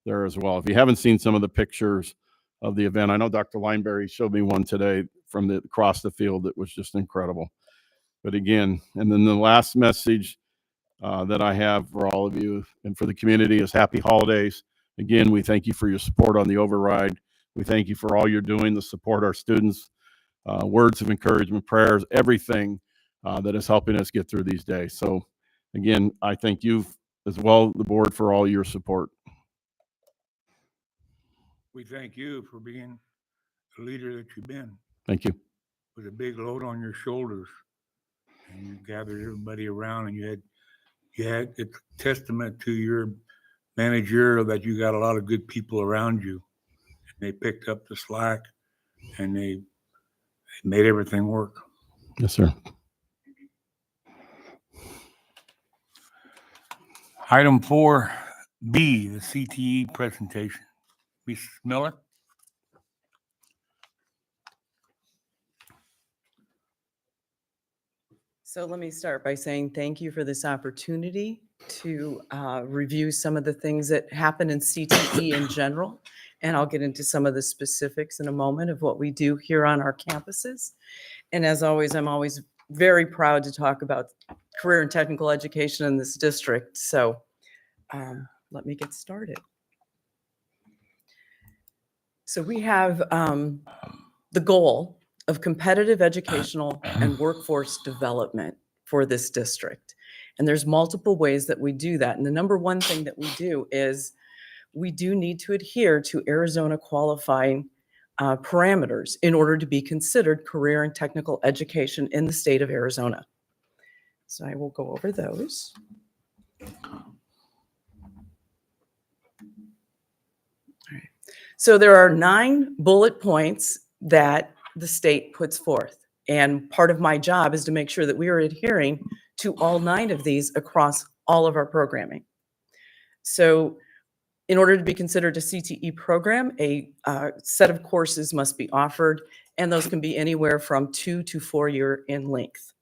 there as well. If you haven't seen some of the pictures of the event, I know Dr. Lineberry showed me one today from across the field that was just incredible. But again, and then the last message that I have for all of you and for the community is happy holidays. Again, we thank you for your support on the override. We thank you for all you're doing to support our students, words of encouragement, prayers, everything that is helping us get through these days. So again, I thank you as well, the board, for all your support. We thank you for being the leader that you've been, Thank you. with a big load on your shoulders. And you gathered everybody around, and you had it's a testament to your managerial that you got a lot of good people around you. They picked up the slack, and they made everything work. Yes, sir. Item 4B, the CTE presentation. Ms. Miller? So let me start by saying thank you for this opportunity to review some of the things that happen in CTE in general. And I'll get into some of the specifics in a moment of what we do here on our campuses. And as always, I'm always very proud to talk about career and technical education in this district. So let me get started. So we have the goal of competitive educational and workforce development for this district. And there's multiple ways that we do that. And the number one thing that we do is we do need to adhere to Arizona qualifying parameters in order to be considered career and technical education in the state of Arizona. So I will go over those. All right. So there are 9 bullet points that the state puts forth. And part of my job is to make sure that we are adhering to all 9 of these across all of our programming. So in order to be considered a CTE program, a set of courses must be offered, and those can be anywhere from 2 to 4 year in length.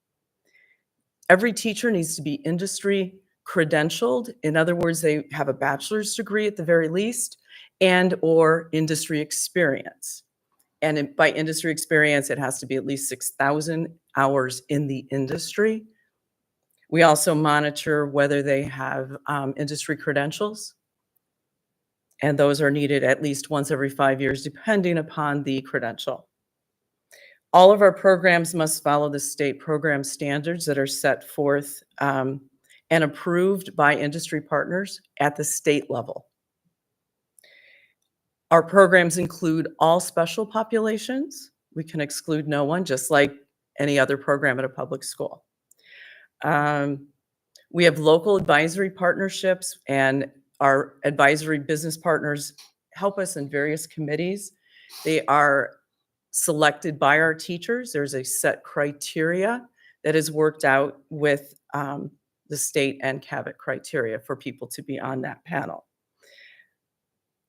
Every teacher needs to be industry credentialed. In other words, they have a bachelor's degree at the very least, and or industry experience. And by industry experience, it has to be at least 6,000 hours in the industry. We also monitor whether they have industry credentials, and those are needed at least once every 5 years, depending upon the credential. All of our programs must follow the state program standards that are set forth and approved by industry partners at the state level. Our programs include all special populations, We can exclude no one, just like any other program at a public school. We have local advisory partnerships, and our advisory business partners help us in various committees. They are selected by our teachers. There's a set criteria that is worked out with the state and CAVIT criteria for people to be on that panel.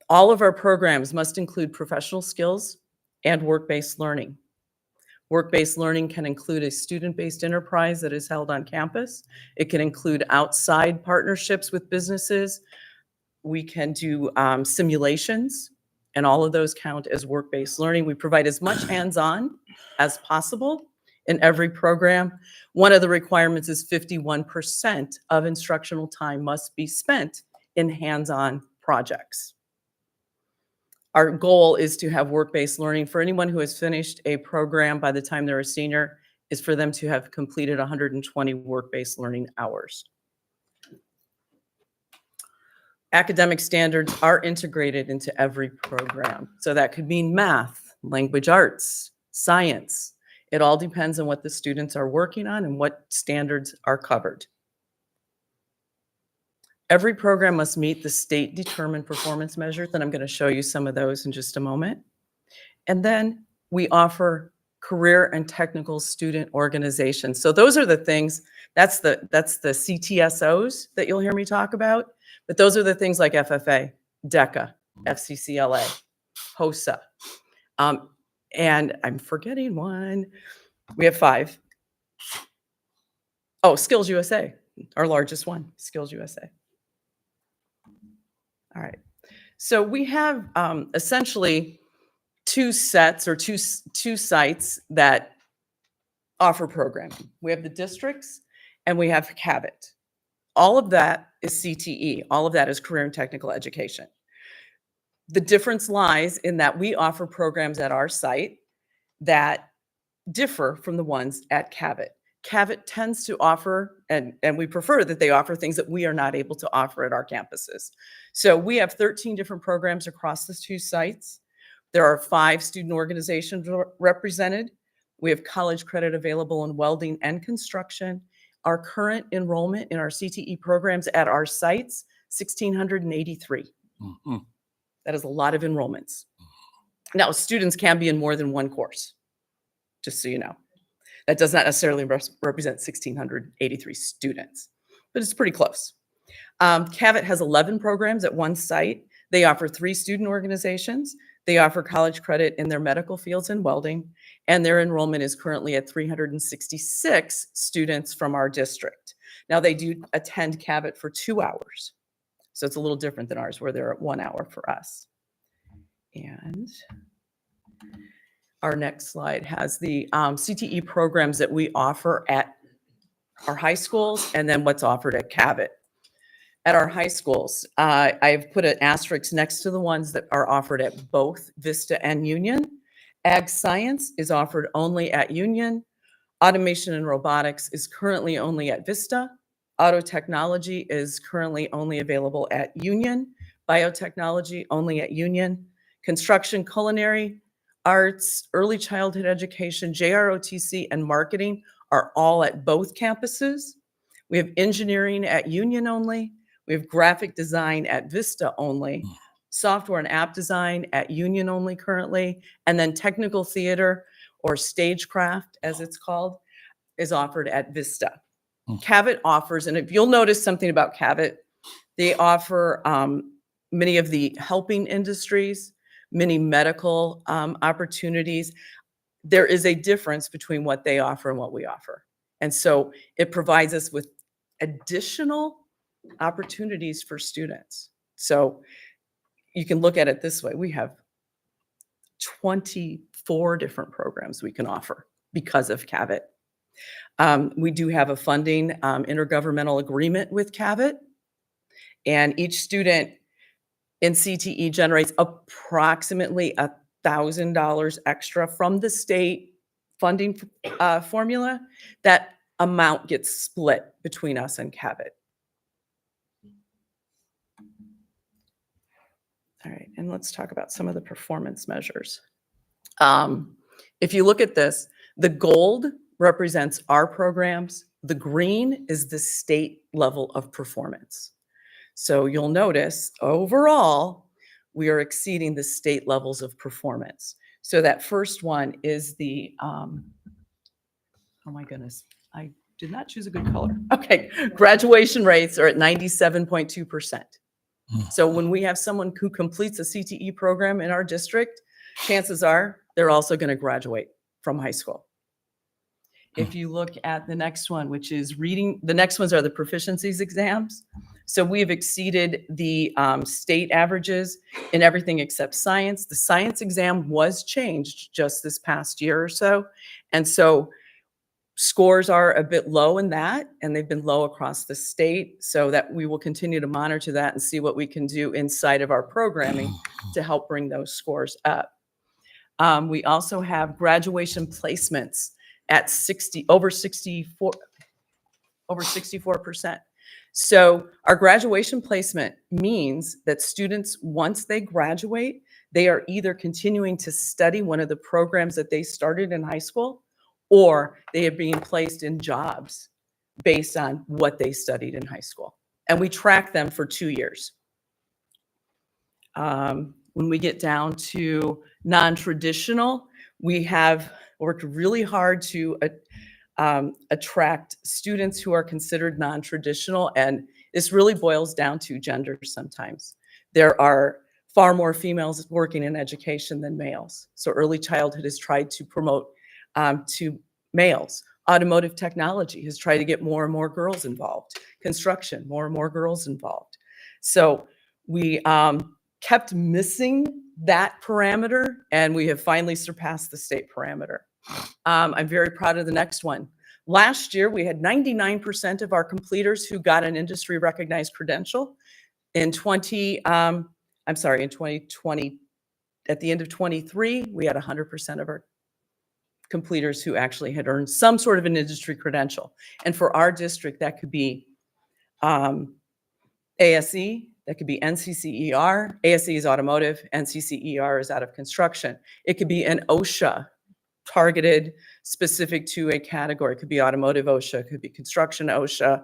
All of our programs must include professional skills and work-based learning. Work-based learning can include a student-based enterprise that is held on campus. It can include outside partnerships with businesses. We can do simulations, and all of those count as work-based learning. We provide as much hands-on as possible in every program. One of the requirements is 51% of instructional time must be spent in hands-on projects. Our goal is to have work-based learning for anyone who has finished a program by the time they're a senior, is for them to have completed 120 work-based learning hours. Academic standards are integrated into every program. So that could mean math, language arts, science. It all depends on what the students are working on and what standards are covered. Every program must meet the state-determined performance measures, and I'm going to show you some of those in just a moment. And then we offer career and technical student organizations. So those are the things, that's the CTSOs that you'll hear me talk about, but those are the things like FFA, DECA, FCCLA, HOSA, and I'm forgetting one. We have 5. Oh, Skills USA, our largest one, Skills USA. All right. So we have essentially 2 sets or two sites that offer programming. We have the districts and we have CAVIT. All of that is CTE. All of that is career and technical education. The difference lies in that we offer programs at our site that differ from the ones at CAVIT. CAVIT tends to offer, and we prefer that they offer things that we are not able to offer at our campuses. So we have 13 different programs across the 2 sites. There are 5 student organizations represented. We have college credit available in welding and construction. Our current enrollment in our CTE programs at our sites, 1,683. Mm-hmm. That is a lot of enrollments. Now, students can be in more than one course, just so you know. That does not necessarily represent 1,683 students, but it's pretty close. CAVIT has 11 programs at one site. They offer 3 student organizations. They offer college credit in their medical fields and welding, and their enrollment is currently at 366 students from our district. Now, they do attend CAVIT for 2 hours, so it's a little different than ours, where they're at 1 hour for us. And our next slide has the CTE programs that we offer at our high schools and then what's offered at CAVIT. At our high schools, I've put an asterisk next to the ones that are offered at both Vista and Union. Ag Science is offered only at Union. Automation and Robotics is currently only at Vista. Auto Technology is currently only available at Union. Biotechnology only at Union. Construction, Culinary, Arts, Early Childhood Education, JROTC, and Marketing are all at both campuses. We have Engineering at Union only. We have Graphic Design at Vista only. Software and App Design at Union only currently. And then Technical Theater, or Stagecraft as it's called, is offered at Vista. CAVIT offers, and if you'll notice something about CAVIT, they offer many of the helping industries, many medical opportunities. There is a difference between what they offer and what we offer. And so it provides us with additional opportunities for students. So you can look at it this way. We have 24 different programs we can offer because of CAVIT. We do have a funding intergovernmental agreement with CAVIT, and each student in CTE generates approximately $1,000 extra from the state funding formula. That amount gets split between us and CAVIT. All right, and let's talk about some of the performance measures. If you look at this, the gold represents our programs. The green is the state level of performance. So you'll notice overall, we are exceeding the state levels of performance. So that first one is the, oh my goodness, I did not choose a good color. Okay, graduation rates are at 97.2%. So when we have someone who completes a CTE program in our district, chances are they're also going to graduate from high school. If you look at the next one, which is reading, the next ones are the proficiencies exams. So we have exceeded the state averages in everything except science. The science exam was changed just this past year or so. And so scores are a bit low in that, and they've been low across the state, so that we will continue to monitor that and see what we can do inside of our programming to help bring those scores up. We also have graduation placements at 64%. So our graduation placement means that students, once they graduate, they are either continuing to study one of the programs that they started in high school, or they are being placed in jobs based on what they studied in high school. And we track them for 2 years. When we get down to non-traditional, we have worked really hard to attract students who are considered non-traditional, and this really boils down to gender sometimes. There are far more females working in education than males. So early childhood has tried to promote to males. Automotive technology has tried to get more and more girls involved. Construction, more and more girls involved. So we kept missing that parameter, and we have finally surpassed the state parameter. I'm very proud of the next one. Last year, we had 99% of our completers who got an industry recognized credential. In 2020, at the end of 23, we had 100% of our completers who actually had earned some sort of an industry credential. And for our district, that could be ASE, that could be NCCER. ASE is automotive, NCCER is out of construction. It could be an OSHA targeted specific to a category. It could be automotive OSHA, it could be construction OSHA,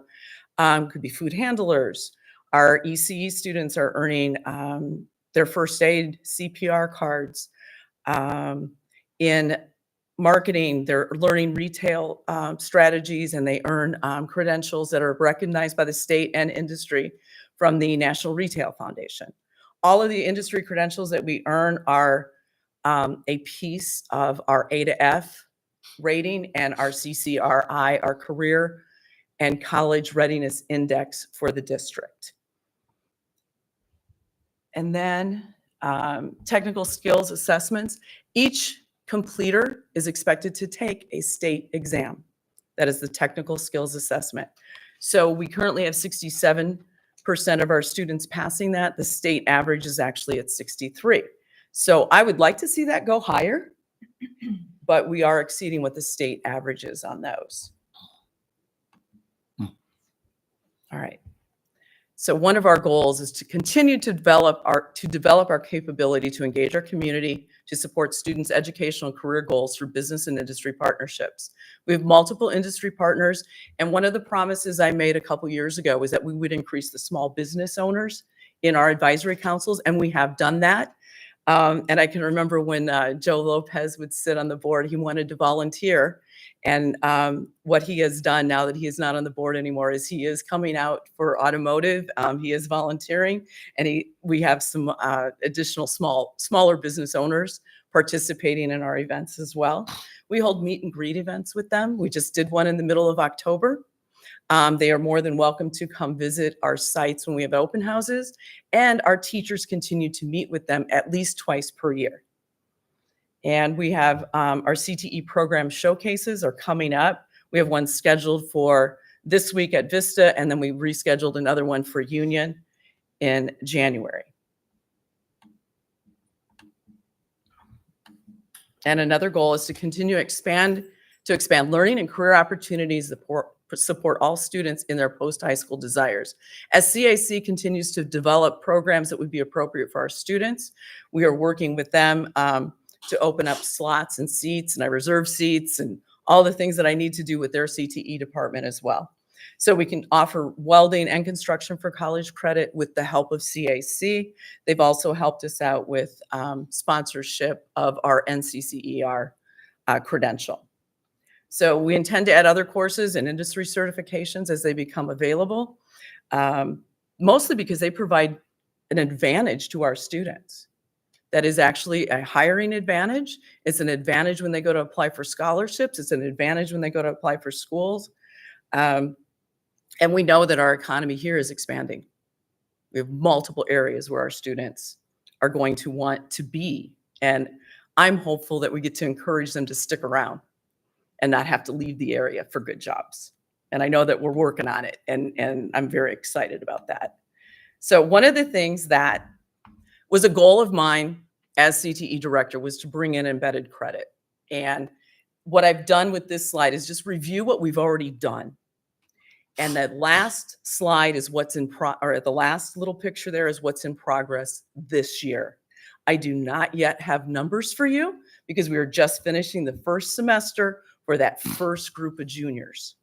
could be food handlers. Our ECE students are earning their first aid CPR cards. In marketing, they're learning retail strategies, and they earn credentials that are recognized by the state and industry from the National Retail Foundation. All of the industry credentials that we earn are a piece of our A to F rating and our CCRI, our Career and College Readiness Index for the district. And then technical skills assessments. Each completer is expected to take a state exam. That is the technical skills assessment. So we currently have 67% of our students passing that. The state average is actually at 63. So I would like to see that go higher, but we are exceeding what the state average is on those. All right. So one of our goals is to continue to develop our capability to engage our community, to support students' educational and career goals through business and industry partnerships. We have multiple industry partners, and one of the promises I made a couple years ago was that we would increase the small business owners in our advisory councils, and we have done that. And I can remember when Joe Lopez would sit on the board, he wanted to volunteer. And what he has done now that he is not on the board anymore is he is coming out for automotive. He is volunteering, and we have some additional smaller business owners participating in our events as well. We hold meet and greet events with them. We just did one in the middle of October. They are more than welcome to come visit our sites when we have open houses, and our teachers continue to meet with them at least twice per year. And we have our CTE program showcases are coming up. We have one scheduled for this week at Vista, and then we rescheduled another one for Union in January. And another goal is to continue to expand learning and career opportunities that support all students in their post-high school desires. As CAC continues to develop programs that would be appropriate for our students, we are working with them to open up slots and seats, and I reserve seats and all the things that I need to do with their CTE department as well. So we can offer welding and construction for college credit with the help of CAC. They've also helped us out with sponsorship of our NCCER credential. So we intend to add other courses and industry certifications as they become available, mostly because they provide an advantage to our students. That is actually a hiring advantage. It's an advantage when they go to apply for scholarships. It's an advantage when they go to apply for schools. And we know that our economy here is expanding. We have multiple areas where our students are going to want to be. And I'm hopeful that we get to encourage them to stick around and not have to leave the area for good jobs. And I know that we're working on it, and I'm very excited about that. So one of the things that was a goal of mine as CTE director was to bring in embedded credit. And what I've done with this slide is just review what we've already done. And that last slide is what's in or the last little picture there is what's in progress this year. I do not yet have numbers for you because we are just finishing the first semester for that first group of juniors.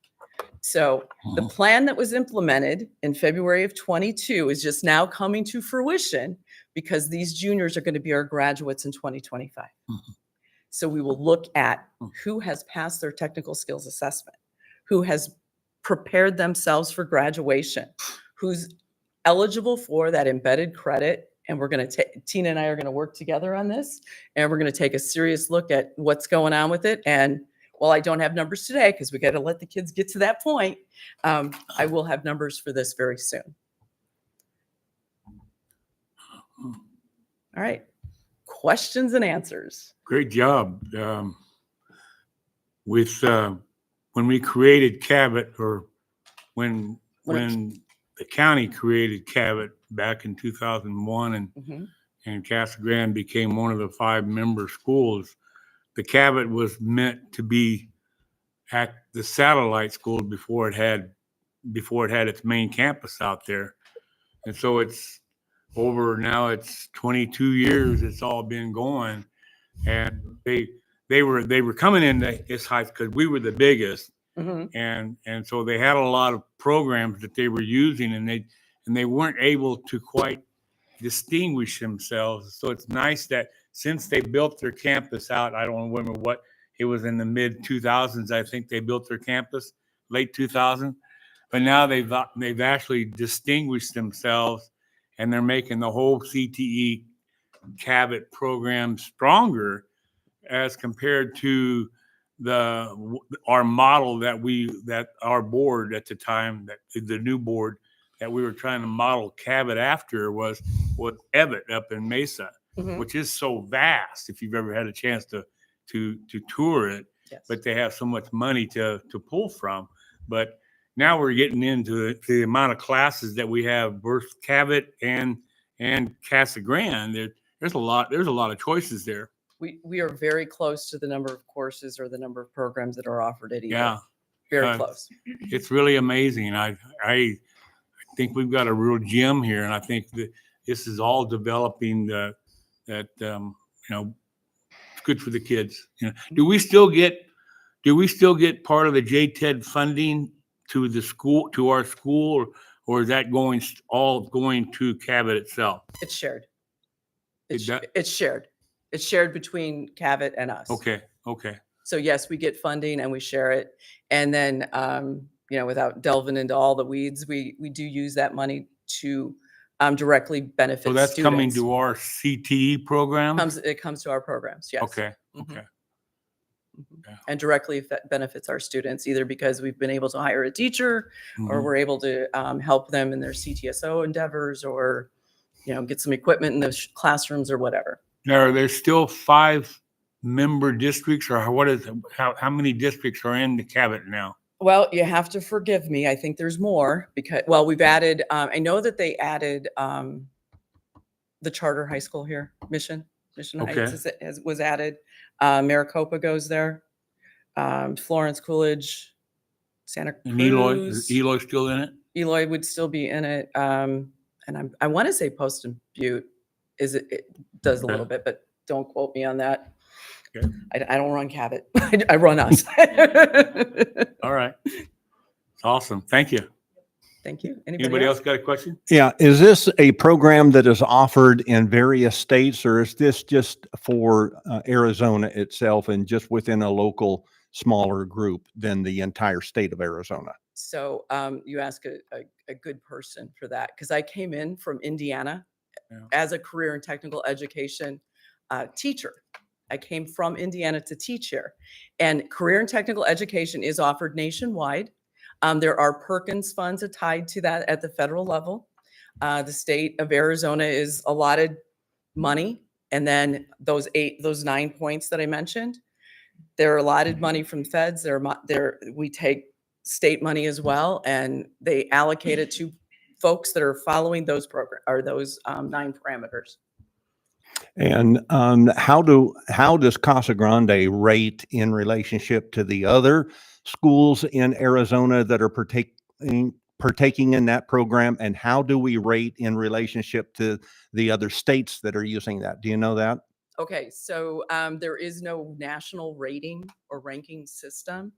So the plan that was implemented in February of 22 is just now coming to fruition because these juniors are going to be our graduates in 2025. So we will look at who has passed their technical skills assessment, who has prepared themselves for graduation, who's eligible for that embedded credit. And we're going to Tina and I are going to work together on this, and we're going to take a serious look at what's going on with it. And while I don't have numbers today, because we got to let the kids get to that point, I will have numbers for this very soon. All right. Questions and answers. Great job. With when we created Cabot, or when the county created Cabot back in 2001, and Casa Grande became one of the 5 member schools, the Cabot was meant to be at the satellite school before it had its main campus out there. And so it's over now, it's 22 years it's all been going. And they were coming into this high because we were the biggest. And so they had a lot of programs that they were using, and they weren't able to quite distinguish themselves. So it's nice that since they built their campus out, I don't remember what it was, in the mid 2000s, I think they built their campus, late 2000. But now they've actually distinguished themselves, and they're making the whole CTE Cabot program stronger as compared to our model that our board at the time, that the new board that we were trying to model Cabot after was Evatt up in Mesa, which is so vast. If you've ever had a chance to tour it, Yes. But they have so much money to pull from. But now we're getting into the amount of classes that we have, both Cabot and Casa Grande. There's a lot of choices there. We are very close to the number of courses or the number of programs that are offered at either. Yeah. Very close. It's really amazing. I think we've got a real gem here, and I think that this is all developing that it's good for the kids. Do we still get part of the JTED funding to the school, to our school, or is that all going to Cabot itself? It's shared. It's shared. It's shared between Cabot and us. Okay. So yes, we get funding and we share it. And then, without delving into all the weeds, we do use that money to directly benefit So that's students. coming to our CTE program? It comes to our programs, yes. Okay. And directly benefits our students, either because we've been able to hire a teacher, or we're able to help them in their CTSO endeavors, or get some equipment in the classrooms or whatever. Now, are there still 5 member districts, or how many districts are in the Cabot now? Well, you have to forgive me. I think there's more because, we've added, I know that they added the charter high school here, Mission Heights was added. Maricopa goes there. Florence, Coolidge, Santa Cruz. And is Eloy still in it? Eloy would still be in it. And I want to say Post and Butte it does a little bit, but don't quote me on that. Okay. I don't run Cabot. I run us. All right. It's awesome. Thank you. Thank you. Anybody else got a question? Yeah, is this a program that is offered in various states, or is this just for Arizona itself and just within a local smaller group than the entire state of Arizona? So you ask a good person for that, because I came in from Indiana Yeah. as a career and technical education teacher. I came from Indiana to teach here, and career and technical education is offered nationwide. There are Perkins funds tied to that at the federal level. The state of Arizona is allotted money, and then those 9 points that I mentioned, they're allotted money from feds. We take state money as well, and they allocate it to folks that are following those program or those 9 parameters. And how does Casa Grande rate in relationship to the other schools in Arizona that are partaking in that program? And how do we rate in relationship to the other states that are using that? Do you know that? Okay, so there is no national rating or ranking system.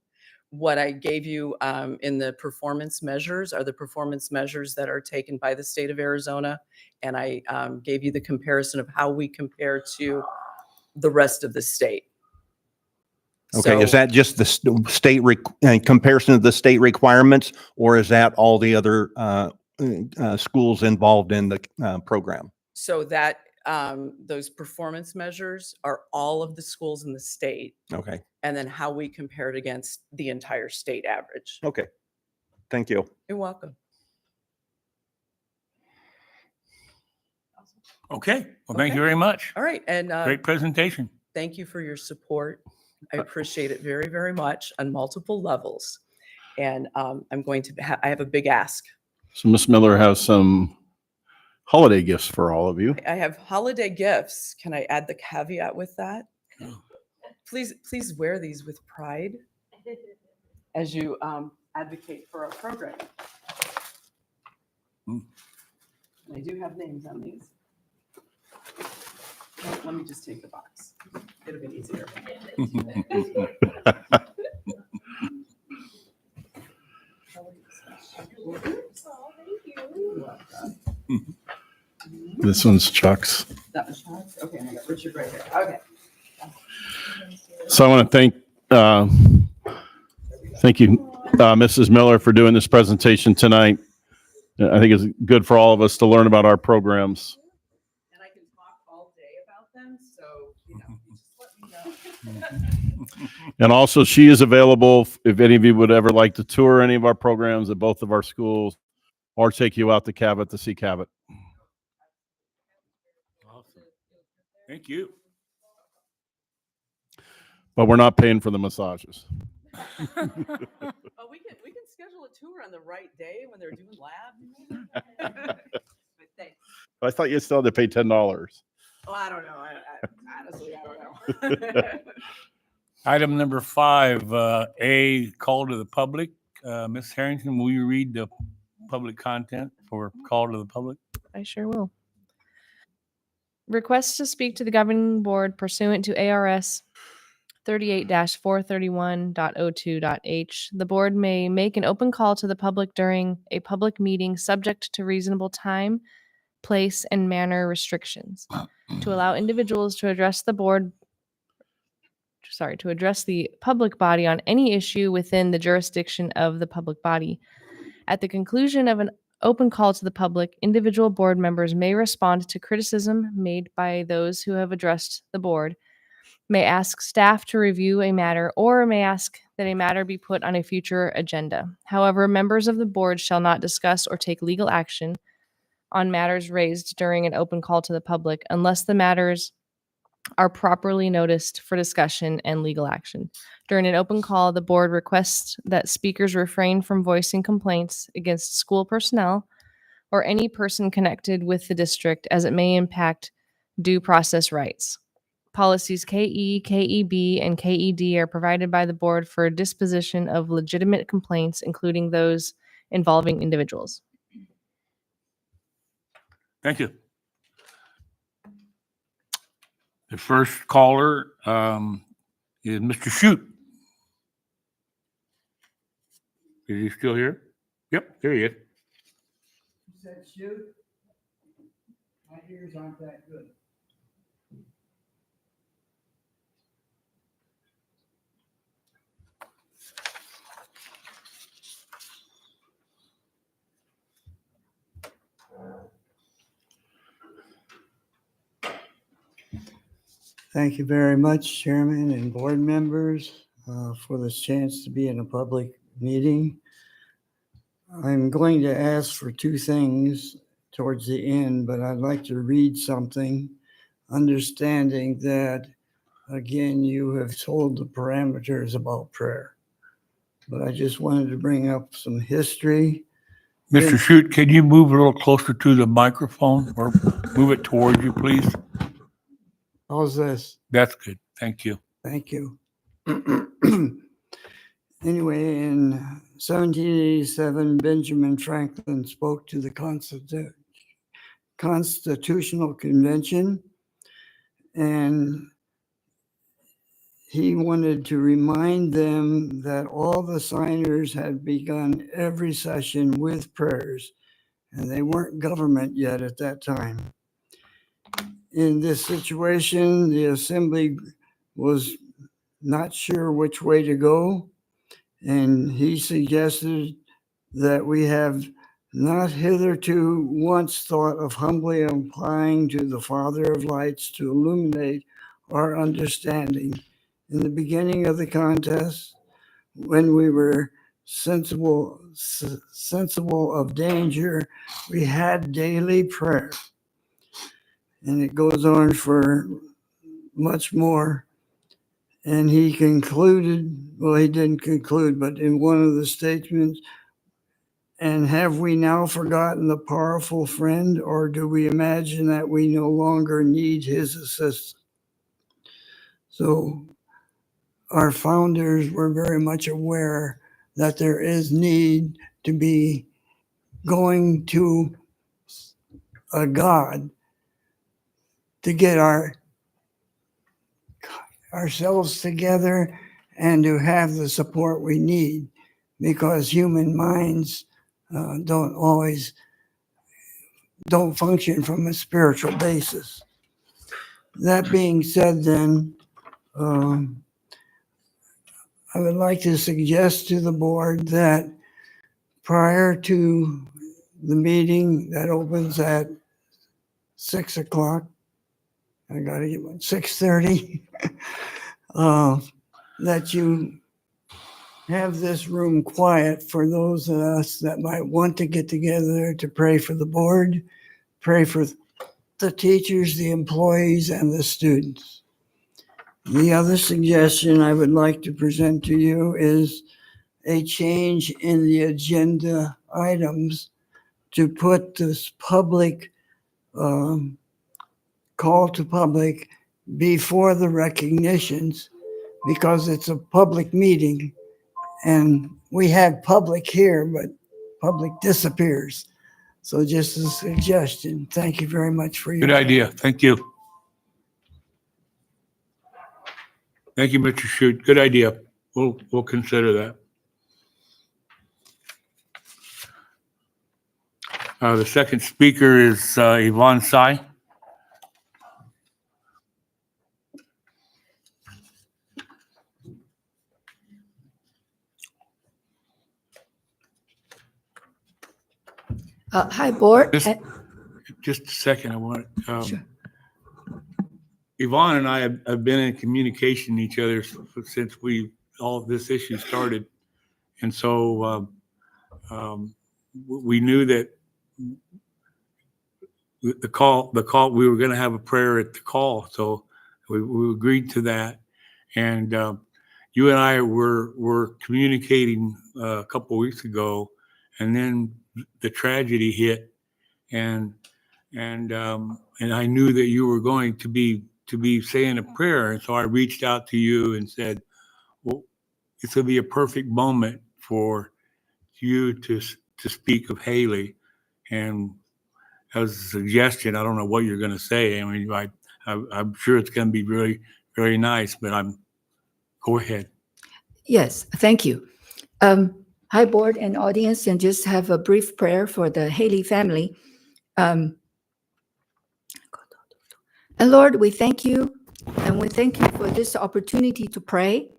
What I gave you in the performance measures are the performance measures that are taken by the state of Arizona. And I gave you the comparison of how we compare to the rest of the state. Okay, is So- that just the state comparison of the state requirements, or is that all the other schools involved in the program? So that those performance measures are all of the schools in the state, Okay, and then how we compare it against the entire state average. okay. Thank you. You're welcome. Okay. Well, thank Okay. you very much. All right, and Great presentation. thank you for your support. I appreciate it very, very much on multiple levels. And I'm going to I have a big ask. So Ms. Miller has some holiday gifts for all of you. I have holiday gifts. Can I add the caveat with that? Please wear these with pride as you advocate for our program. Mm. And I do have names on these. Let me just take the box. It'll be easier. This one's Chuck's. That was Chuck's? Okay, I got Richard right here. Okay. So I want to thank you, Mrs. Miller, for doing this presentation tonight. I think it's good for all of us to learn about our programs. And I can talk all day about them, so, you just let me know. And also, she is available if any of you would ever like to tour any of our programs at both of our schools or take you out to Cabot to see Cabot. Awesome. Thank you. But we're not paying for the massages. Oh, we can schedule a tour on the right day when they're doing lab. But thanks. I thought you still had to pay $10. Oh, I don't know. Honestly, I don't know. Item number 5, A, call to the public. Ms. Harrington, will you read the public content for call to the public? I sure will. Request to speak to the governing board pursuant to ARS 38-431.02.h. The board may make an open call to the public during a public meeting subject to reasonable time, place, and manner restrictions to allow individuals to address the public body on any issue within the jurisdiction of the public body. At the conclusion of an open call to the public, individual board members may respond to criticism made by those who have addressed the board, may ask staff to review a matter, or may ask that a matter be put on a future agenda. However, members of the board shall not discuss or take legal action on matters raised during an open call to the public unless the matters are properly noticed for discussion and legal action. During an open call, the board requests that speakers refrain from voicing complaints against school personnel or any person connected with the district, as it may impact due process rights. Policies KE, KEB, and KED are provided by the board for disposition of legitimate complaints, including those involving individuals. Thank you. The first caller is Mr. Shute. Is he still here? Yep, there he is. You said shoot? My ears aren't that good. Thank you very much, Chairman and board members, for this chance to be in a public meeting. I'm going to ask for two things towards the end, but I'd like to read something, understanding that, again, you have told the parameters about prayer. But I just wanted to bring up some history. Mr. Shute, can you move a little closer to the microphone or move it towards you, please? How's this? That's good. Thank you. Thank you. Anyway, in 1787, Benjamin Franklin spoke to the Constitutional Convention, and he wanted to remind them that all the signers had begun every session with prayers, and they weren't government yet at that time. In this situation, the assembly was not sure which way to go, and he suggested that we have not hitherto once thought of humbly applying to the Father of lights to illuminate our understanding. In the beginning of the contest, when we were sensible of danger, we had daily prayer. And it goes on for much more. And he concluded, well, he didn't conclude, but in one of the statements, and have we now forgotten the powerful friend, or do we imagine that we no longer need his assistance? So our founders were very much aware that there is need to be going to a God to get ourselves together and to have the support we need, because human minds don't function from a spiritual basis. That being said, then, I would like to suggest to the board that prior to the meeting that opens at 6 o'clock, I got to get 6:30, that you have this room quiet for those of us that might want to get together to pray for the board, pray for the teachers, the employees, and the students. The other suggestion I would like to present to you is a change in the agenda items to put this public call to public before the recognitions, because it's a public meeting and we have public here, but public disappears. So just a suggestion. Thank you very much for your Good idea. Thank you. Thank you, Mr. Shute. Good idea. We'll consider that. The second speaker is Yvonne Tsai. Hi, board. Just a second. I want Sure. Yvonne and I have been in communication with each other since all of this issue started. And so we knew that the call, we were going to have a prayer at the call. So we agreed to that. And you and I were communicating a couple of weeks ago, and then the tragedy hit, and I knew that you were going to be saying a prayer, and so I reached out to you and said, "Well, this will be a perfect moment for you to speak of Haley." And as a suggestion, I don't know what you're going to say. I mean, I'm sure it's going to be really, very nice, but Go ahead. Yes, thank you. Hi, board and audience, and just have a brief prayer for the Haley family. And Lord, we thank you, and we thank you for this opportunity to pray.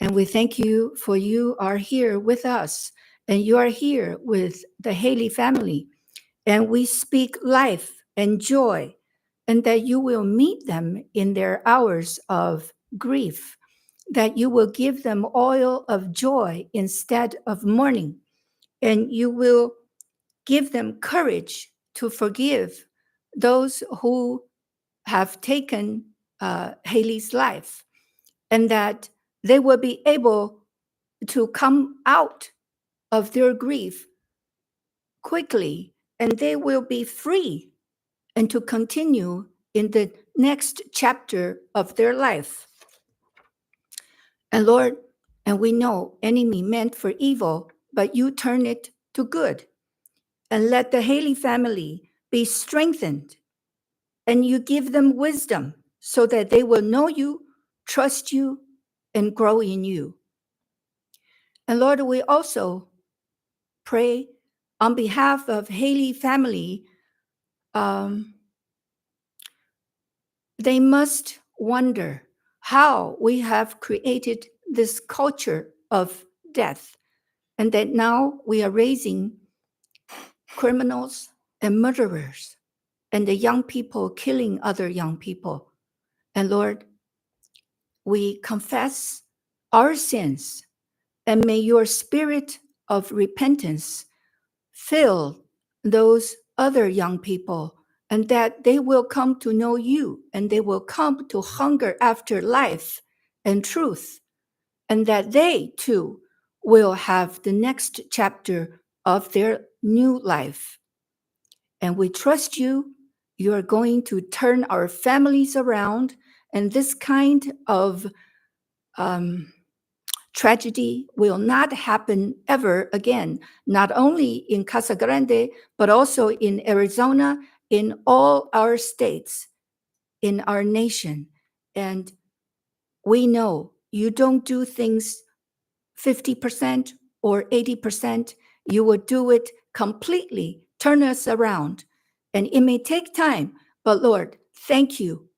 And we thank you for you are here with us, and you are here with the Haley family. And we speak life and joy, and that you will meet them in their hours of grief, that you will give them oil of joy instead of mourning, and you will give them courage to forgive those who have taken Haley's life, and that they will be able to come out of their grief quickly, and they will be free and to continue in the next chapter of their life. And Lord, and we know enemy meant for evil, but you turn it to good. And let the Haley family be strengthened, and you give them wisdom so that they will know you, trust you, and grow in you. And Lord, we also pray on behalf of Haley family. They must wonder how we have created this culture of death, and that now we are raising criminals and murderers and the young people killing other young people. And Lord, we confess our sins, and may your spirit of repentance fill those other young people, and that they will come to know you, and they will come to hunger after life and truth, and that they too will have the next chapter of their new life. And we trust you. You are going to turn our families around, and this kind of tragedy will not happen ever again, not only in Casa Grande, but also in Arizona, in all our states, in our nation. And we know you don't do things 50% or 80%. You will do it completely, turn us around. And it may take time, but Lord, thank you.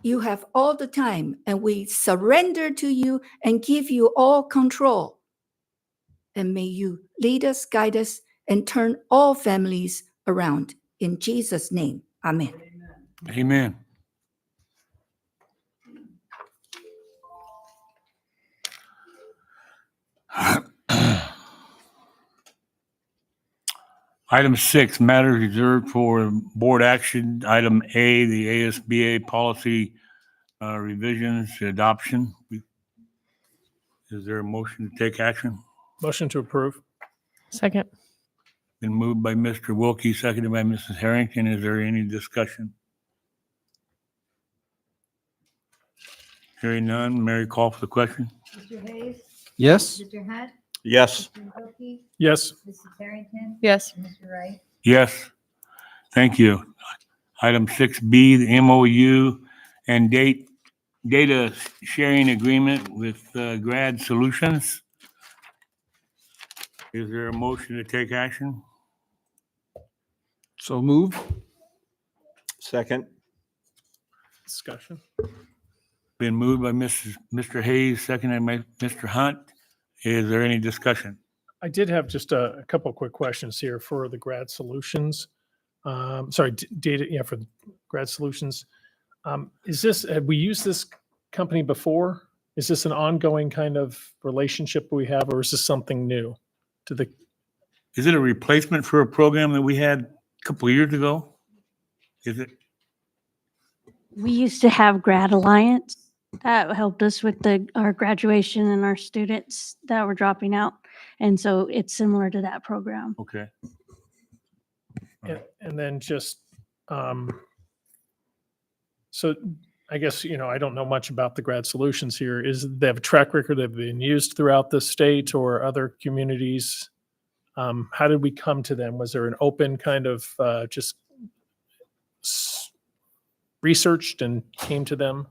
You have all the time, and we surrender to you and give you all control. And may you lead us, guide us, and turn all families around. In Jesus' name, amen. Amen. Item 6, matters reserved for board action. Item A, the ASBA policy revisions, adoption. Is there a motion to take action? Motion to approve. Second. Been moved by Mr. Wilkie, seconded by Mrs. Harrington. Is there any discussion? Hearing none, Mary, call for the question. Mr. Hayes? Yes. Mr. Hunt? Yes. Mr. Wilkie? Yes. Mrs. Harrington? Yes. Mr. Wright? Yes, thank you. Item 6B, the MOU and data sharing agreement with Grad Solutions. Is there a motion to take action? So move. Second. Discussion. Been moved by Mr. Hayes, seconded by Mr. Hunt. Is there any discussion? I did have just a couple of quick questions here for the Grad Solutions. Data, yeah, for Grad Solutions. Have we used this company before? Is this an ongoing kind of relationship we have, or is this something new to the? Is it a replacement for a program that we had a couple of years ago? Is it? We used to have Grad Alliance that helped us with our graduation and our students that were dropping out. And so it's similar to that program. Okay. And then just, so I guess, I don't know much about the Grad Solutions here. They have a track record that have been used throughout the state or other communities? How did we come to them? Was there an open kind of just researched and came to them?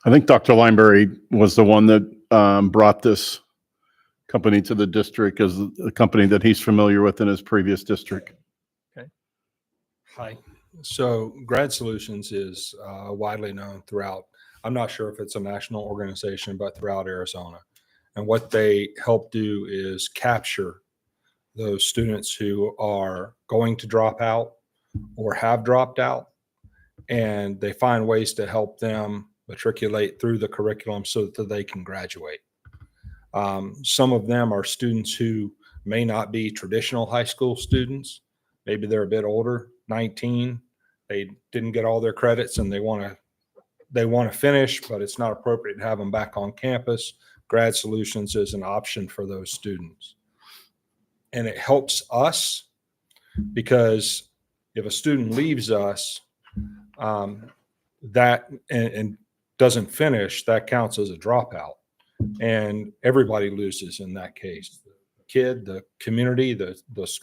I think Dr. Lineberry was the one that brought this company to the district as a company that he's familiar with in his previous district. Hi. So Grad Solutions is widely known throughout. I'm not sure if it's a national organization, but throughout Arizona. And what they help do is capture those students who are going to drop out or have dropped out, and they find ways to help them matriculate through the curriculum so that they can graduate. Some of them are students who may not be traditional high school students. Maybe they're a bit older, 19. They didn't get all their credits and they want to finish, but it's not appropriate to have them back on campus. Grad Solutions is an option for those students. And it helps us because if a student leaves us that and doesn't finish, that counts as a dropout. And everybody loses in that case. The kid, the community,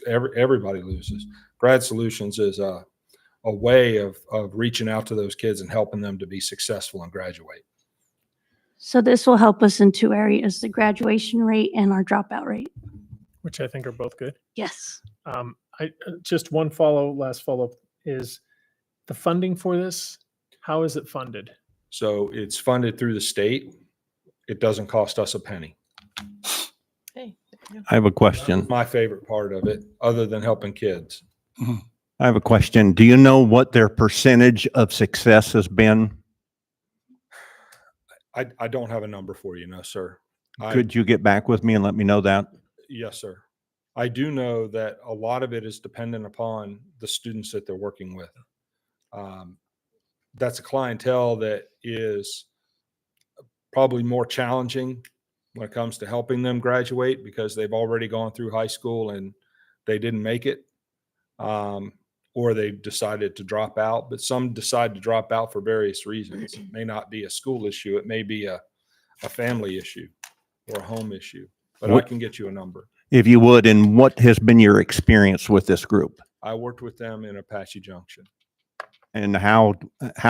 everybody loses. Grad Solutions is a way of reaching out to those kids and helping them to be successful and graduate. So this will help us in two areas, the graduation rate and our dropout rate. Which I think are both good. Yes. I just last follow-up is the funding for this. How is it funded? So it's funded through the state. It doesn't cost us a penny. Hey. I have a question. My favorite part of it, other than helping kids. I have a question. Do you know what their percentage of success has been? I don't have a number for you, no, sir. Could you get back with me and let me know that? Yes, sir. I do know that a lot of it is dependent upon the students that they're working with. That's a clientele that is probably more challenging when it comes to helping them graduate because they've already gone through high school and they didn't make it, or they decided to drop out. But some decide to drop out for various reasons. It may not be a school issue. It may be a family issue or a home issue. But I can get you a number. If you would, and what has been your experience with this group? I worked with them in Apache Junction. And how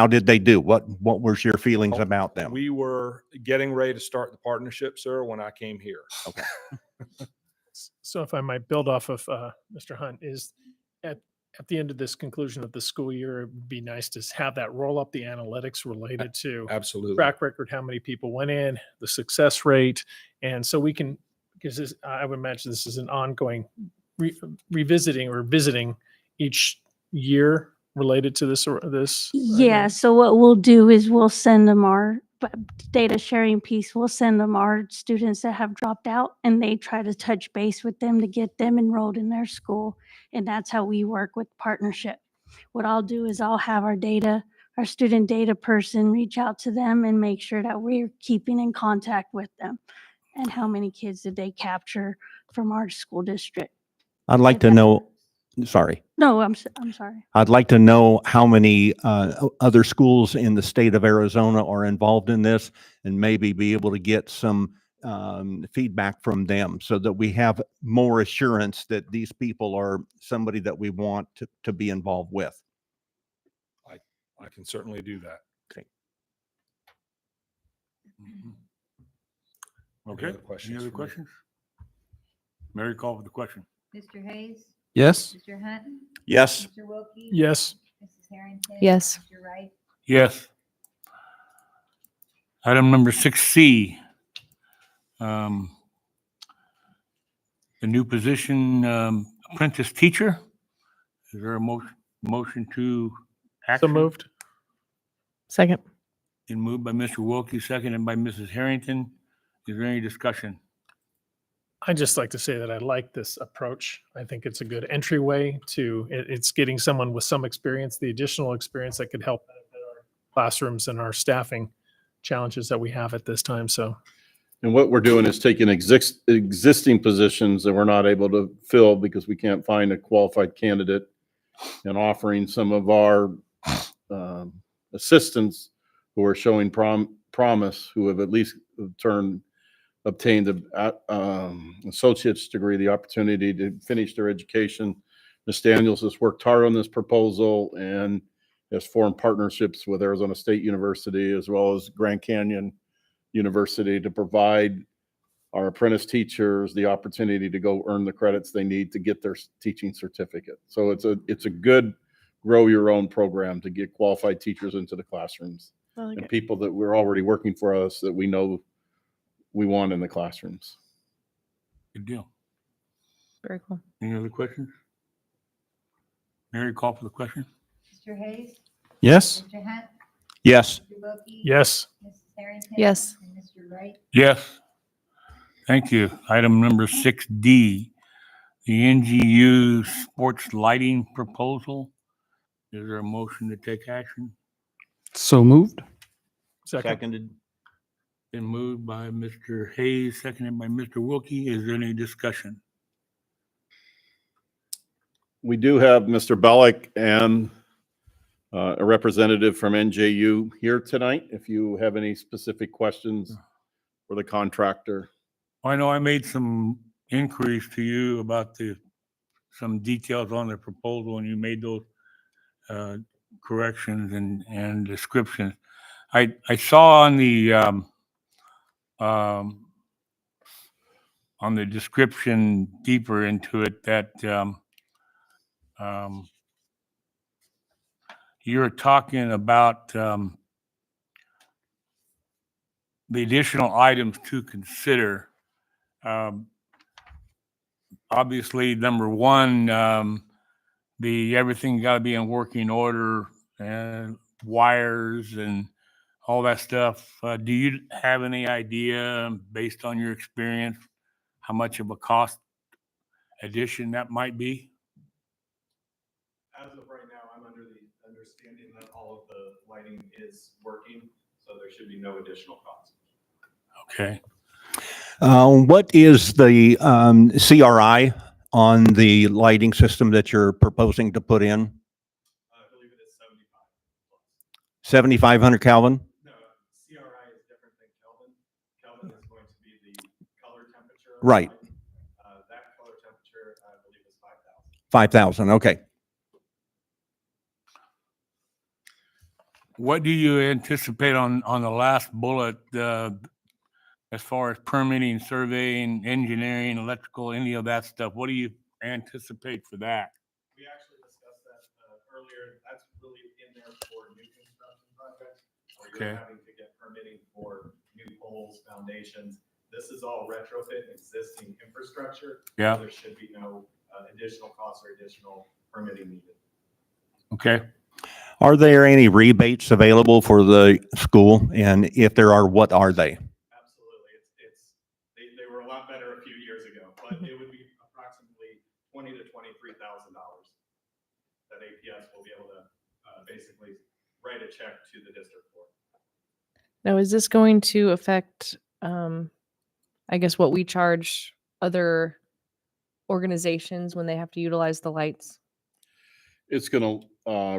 did they do? What was your feelings about them? We were getting ready to start the partnership, sir, when I came here. Okay. So if I might build off of Mr. Hunt, is at the end of this conclusion of the school year, it would be nice to have that roll up the analytics related to Absolutely. track record, how many people went in, the success rate. And so we can, because I would imagine this is an ongoing revisiting or visiting each year related to this or this. Yeah. So what we'll do is we'll send them our data sharing piece. We'll send them our students that have dropped out and they try to touch base with them to get them enrolled in their school. And that's how we work with partnership. What I'll do is I'll have our student data person reach out to them and make sure that we're keeping in contact with them. And how many kids did they capture from our school district? I'd like to know, sorry. No, I'm sorry. I'd like to know how many other schools in the state of Arizona are involved in this and maybe be able to get some feedback from them so that we have more assurance that these people are somebody that we want to be involved with. I can certainly do that. Okay. Okay. Any other questions Any other for me? questions? Mary, call for the question. Mr. Hayes? Yes. Mr. Hunt? Yes. Mr. Wilkie? Yes. Mrs. Harrington? Yes. Mr. Wright? Yes. Item number 6C. The new position, apprentice teacher. Is there a motion to action? So moved. Second. Been moved by Mr. Wilkie, seconded by Mrs. Harrington. Is there any discussion? I'd just like to say that I like this approach. I think it's a good entryway to, it's getting someone with some experience, the additional experience that could help benefit our classrooms and our staffing challenges that we have at this time. So, And what we're doing is taking existing positions that we're not able to fill because we can't find a qualified candidate and offering some of our assistants who are showing promise, who have at least obtained an associate's degree, the opportunity to finish their education. Ms. Daniels has worked hard on this proposal, and has formed partnerships with Arizona State University as well as Grand Canyon University to provide our apprentice teachers the opportunity to go earn the credits they need to get their teaching certificate. So it's a good grow your own program to get qualified teachers into the classrooms and people that we're already working for us that we know we want in the classrooms. Good deal. Very cool. Any other questions? Mary, call for the question. Mr. Hayes? Yes. Mr. Hunt? Yes. Mr. Wilkie? Yes. Mrs. Harrington? Yes. And Mr. Wright? Yes. Thank you. Item number 6D, the NGU sports lighting proposal. Is there a motion to take action? So moved. Seconded. Been moved by Mr. Hayes, seconded by Mr. Wilkie. Is there any discussion? We do have Mr. Bellick and a representative from NJU here tonight. If you have any specific questions for the contractor. I know I made some inquiries to you about some details on the proposal, and you made those corrections and descriptions. I saw on the description deeper into it that you're talking about the additional items to consider. Obviously, number one, everything got to be in working order and wires and all that stuff. Do you have any idea, based on your experience, how much of a cost addition that might be? As of right now, I'm under the understanding that all of the lighting is working, so there should be no additional cost. Okay. What is the CRI on the lighting system that you're proposing to put in? I believe it is 75 plus. 7,500 Kelvin? No, CRI is different than Kelvin. Kelvin is going to be the color temperature. Of Right. The light. That color temperature, I believe, is 5,000. 5,000, okay. What do you anticipate on the last bullet as far as permitting, surveying, engineering, electrical, any of that stuff? What do you anticipate for that? We actually discussed that earlier. That's really in there for new construction projects, where Okay. you're having to get permitting for new poles, foundations. This is all retrofit existing infrastructure. Yeah. So there should be no additional costs or additional permitting needed. Okay. Are there any rebates available for the school? And if there are, what are they? Absolutely. They were a lot better a few years ago, but it would be approximately $20,000 to $23,000 that APS will be able to basically write a check to the district for. Now, is this going to affect, I guess, what we charge other organizations when they have to utilize the lights? It's going to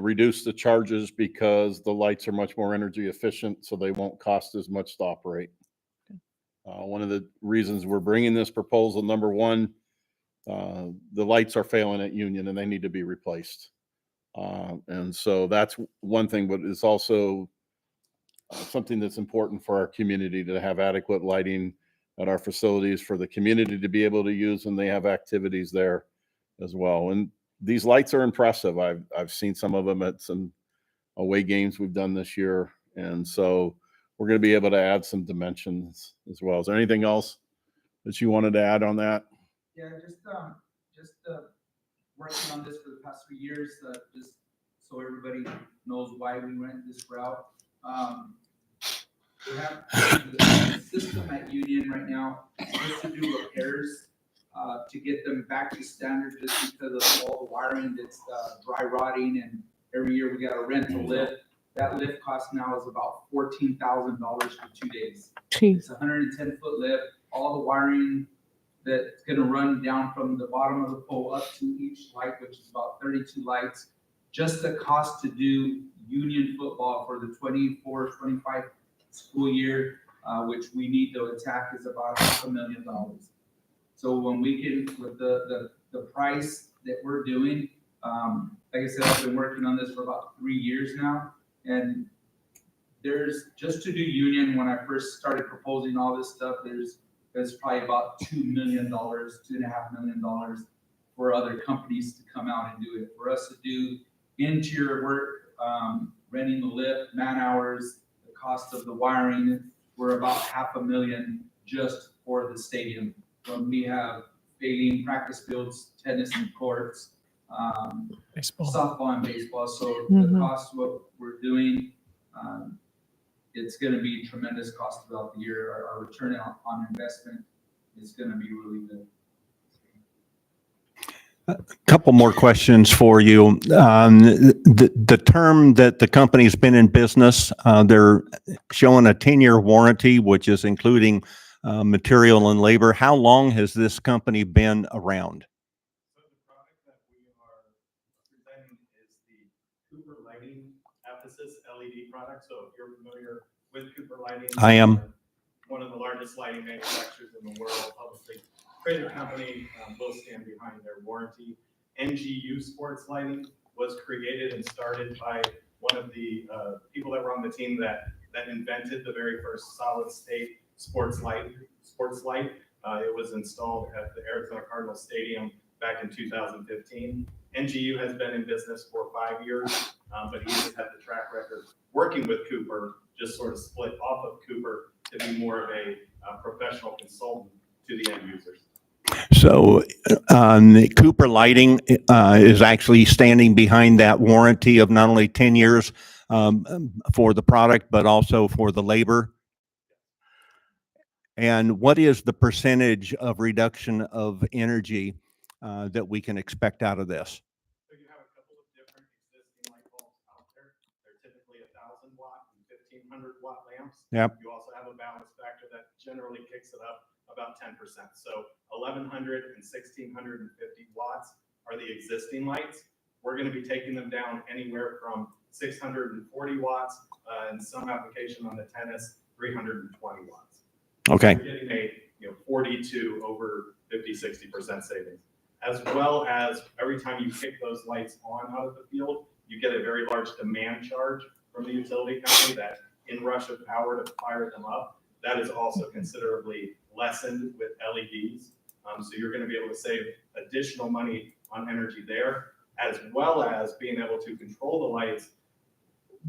reduce the charges because the lights are much more energy efficient, so they won't cost as much to operate. One of the reasons we're bringing this proposal, number one, the lights are failing at Union and they need to be replaced. And so that's one thing, but it's also something that's important for our community to have adequate lighting at our facilities for the community to be able to use, and they have activities there as well. And these lights are impressive. I've seen some of them at some away games we've done this year. And so we're going to be able to add some dimensions as well. Is there anything else that you wanted to add on that? Yeah, just working on this for the past 3 years, just so everybody knows why we went this route. We have the system at Union right now just to do repairs, to get them back to standard, just because of all the wiring that's dry rotting, and every year we got to rent a lift. That lift cost now is about $14,000 for 2 days. Jeez. It's a 110-foot lift. All the wiring that's going to run down from the bottom of the pole up to each light, which is about 32 lights. Just the cost to do Union football for the 24-25 school year, which we need to attack, is about $500,000. So when we can, with the price that we're doing, Like I said, I've been working on this for about 3 years now, and there's, just to do union, when I first started proposing all this stuff, there's probably about $2 million, $2.5 million for other companies to come out and do it. For us to do interior work, renting the lift, man hours, the cost of the wiring, we're about $500,000 just for the stadium. When we have fading practice fields, tennis and courts, softball and baseball. So the cost of what we're doing, it's going to be tremendous cost throughout the year. Our return on investment is going to be really good. Couple more questions for you. The term that the company's been in business, they're showing a 10-year warranty, which is including material and labor. How long has this company been around? So the product that we are presenting is the Cooper Lighting Ephesus LED product. So if you're familiar with Cooper Lighting, I am. One of the largest lighting manufacturers in the world, publicly traded company, will stand behind their warranty. NGU Sports Lighting was created and started by one of the people that were on the team that invented the very first solid state sports light. It was installed at the Arizona Cardinals Stadium back in 2015. NGU has been in business for 5 years, but he has had the track record working with Cooper, just sort of split off of Cooper to be more of a professional consultant to the end users. So Cooper Lighting is actually standing behind that warranty of not only 10 years for the product, but also for the labor. And what is the percentage of reduction of energy that we can expect out of this? So you have a couple of different existing light bulbs out there. They're typically 1,000 watt and 1,500 watt lamps. Yep. You also have a balance factor that generally kicks it up about 10%. So 1,100 and 1,650 watts are the existing lights. We're going to be taking them down anywhere from 640 watts, and some application on the tennis, 320 watts. Okay. So you're getting a 40 to over 50, 60% savings. As well as every time you kick those lights on out of the field, you get a very large demand charge from the utility company that in rush of power to fire them up. That is also considerably lessened with LEDs. So you're going to be able to save additional money on energy there, as well as being able to control the lights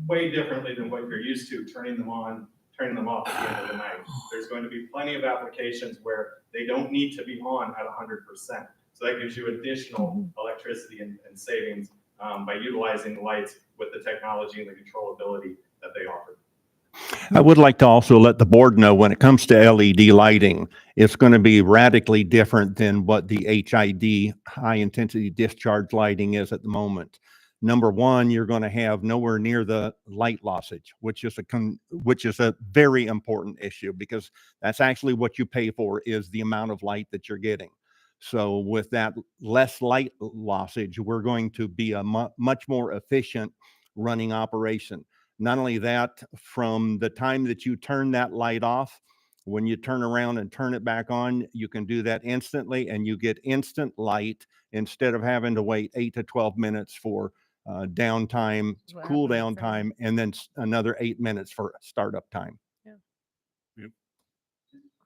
way differently than what you're used to, turning them on, turning them off at the end of the night. There's going to be plenty of applications where they don't need to be on at 100%. So that gives you additional electricity and savings by utilizing the lights with the technology and the controllability that they offer. I would like to also let the board know when it comes to LED lighting, it's going to be radically different than what the HID, high intensity discharge lighting, is at the moment. Number one, you're going to have nowhere near the light lossage, which is a very important issue, because that's actually what you pay for, is the amount of light that you're getting. So with that less light lossage, we're going to be a much more efficient running operation. Not only that, from the time that you turn that light off, when you turn around and turn it back on, you can do that instantly, and you get instant light instead of having to wait 8 to 12 minutes for downtime, cool down time, and then another 8 minutes for startup time.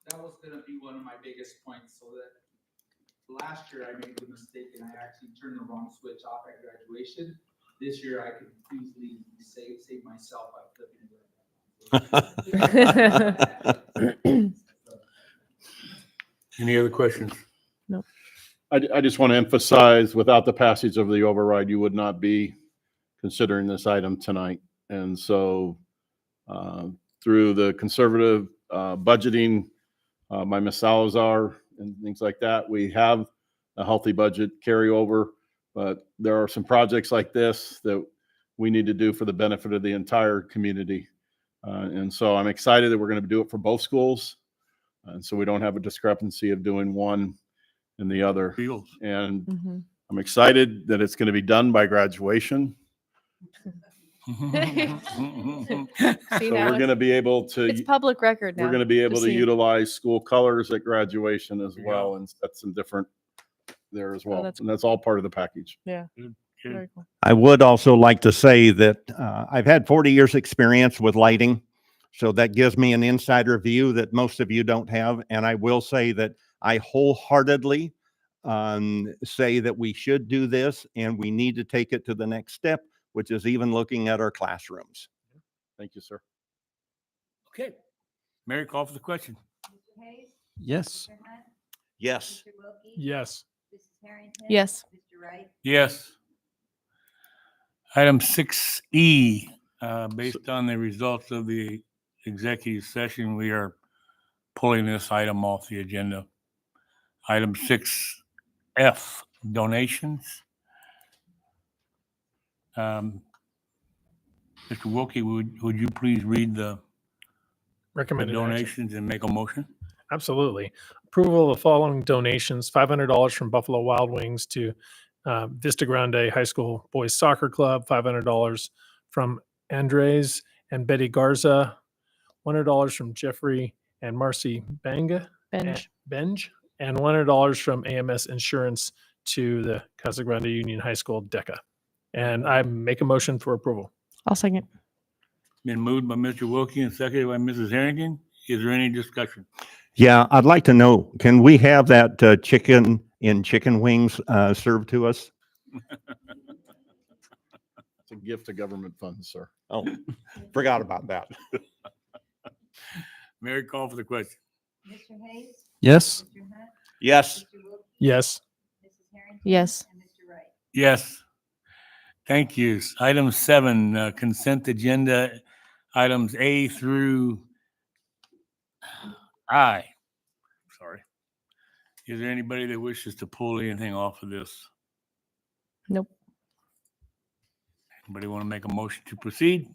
That was going to be one of my biggest points. So that last year I made the mistake and I actually turned the wrong switch off at graduation. This year I could easily save myself by flipping it. Any other questions? No. I just want to emphasize, without the passage of the override, you would not be considering this item tonight. And so through the conservative budgeting by Ms. Salazar and things like that, we have a healthy budget carryover. But there are some projects like this that we need to do for the benefit of the entire community. And so I'm excited that we're going to do it for both schools. And so we don't have a discrepancy of doing one and the other. And I'm excited that it's going to be done by graduation. So we're going to be able to. It's public record now. We're going to be able to utilize school colors at graduation as well, and set some different there as well. And that's all part of the package. Yeah. Very cool. I would also like to say that I've had 40 years experience with lighting. So that gives me an insider view that most of you don't have. And I will say that I wholeheartedly say that we should do this and we need to take it to the next step, which is even looking at our classrooms. Thank you, sir. Okay. Mary, call for the question. Yes. Yes. Yes. Yes. Yes. Item 6E, based on the results of the executive session, we are pulling this item off the agenda. Item 6F, donations. Mr. Wilkie, would you please read the Recommended action. donations and make a motion? Absolutely. Approval of the following donations: $500 from Buffalo Wild Wings to Vista Grande High School Boys Soccer Club, $500 from Andres and Betty Garza, $100 from Jeffrey and Marcy Benj. Benj, and $100 from AMS Insurance to the Casa Grande Union High School DECA. And I make a motion for approval. I'll second. Been moved by Mr. Wilkie and seconded by Mrs. Harrington. Is there any discussion? Yeah, I'd like to know, can we have that chicken in chicken wings served to us? It's a gift of government funds, sir. Oh, forgot about that. Mary, call for the question. Mr. Hayes? Yes. Mr. Hunt? Yes. Mr. Wilkie? Yes. Mrs. Harrington? Yes. And Mr. Wright? Yes. Thank you. Item 7, consent agenda, items A through I. Sorry. Is there anybody that wishes to pull anything off of this? Nope. Anybody want to make a motion to proceed?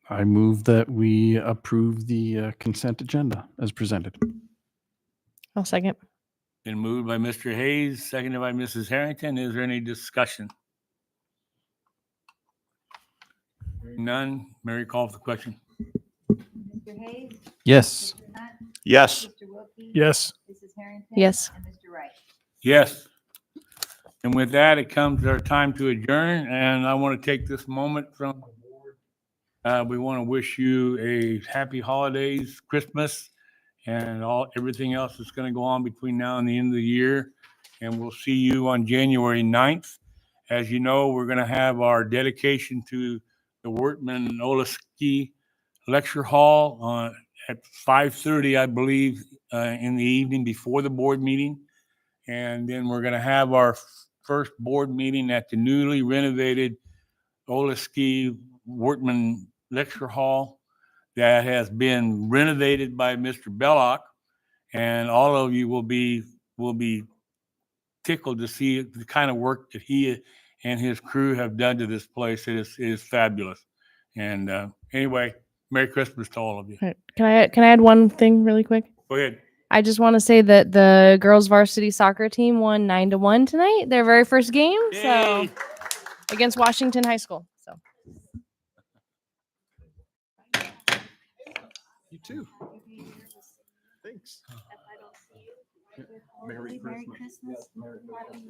I move that we approve the consent agenda as presented. I'll second. Been moved by Mr. Hayes, seconded by Mrs. Harrington. Is there any discussion? None. Mary, call for the question. Mr. Hayes? Yes. Mr. Hunt? Yes. Mr. Wilkie? Yes. Mrs. Harrington? Yes. And Mr. Wright? Yes. And with that, it comes our time to adjourn, and I want to take this moment from the board. We want to wish you a happy holidays, Christmas, and everything else that's going to go on between now and the end of the year. And we'll see you on January 9th. As you know, we're going to have our dedication to the Wortman Oleski Lecture Hall at 5:30, I believe, in the evening before the board meeting. And then we're going to have our first board meeting at the newly renovated Oleski Wortman Lecture Hall that has been renovated by Mr. Belloc. And all of you will be tickled to see the kind of work that he and his crew have done to this place. It is fabulous. And anyway, Merry Christmas to all of you. All right. Can I add one thing really quick? Go ahead. I just want to say that the girls varsity soccer team won 9-1 tonight, their very first game. Yay. So against Washington High School. So You too. Thanks. Merry Christmas. Merry Christmas.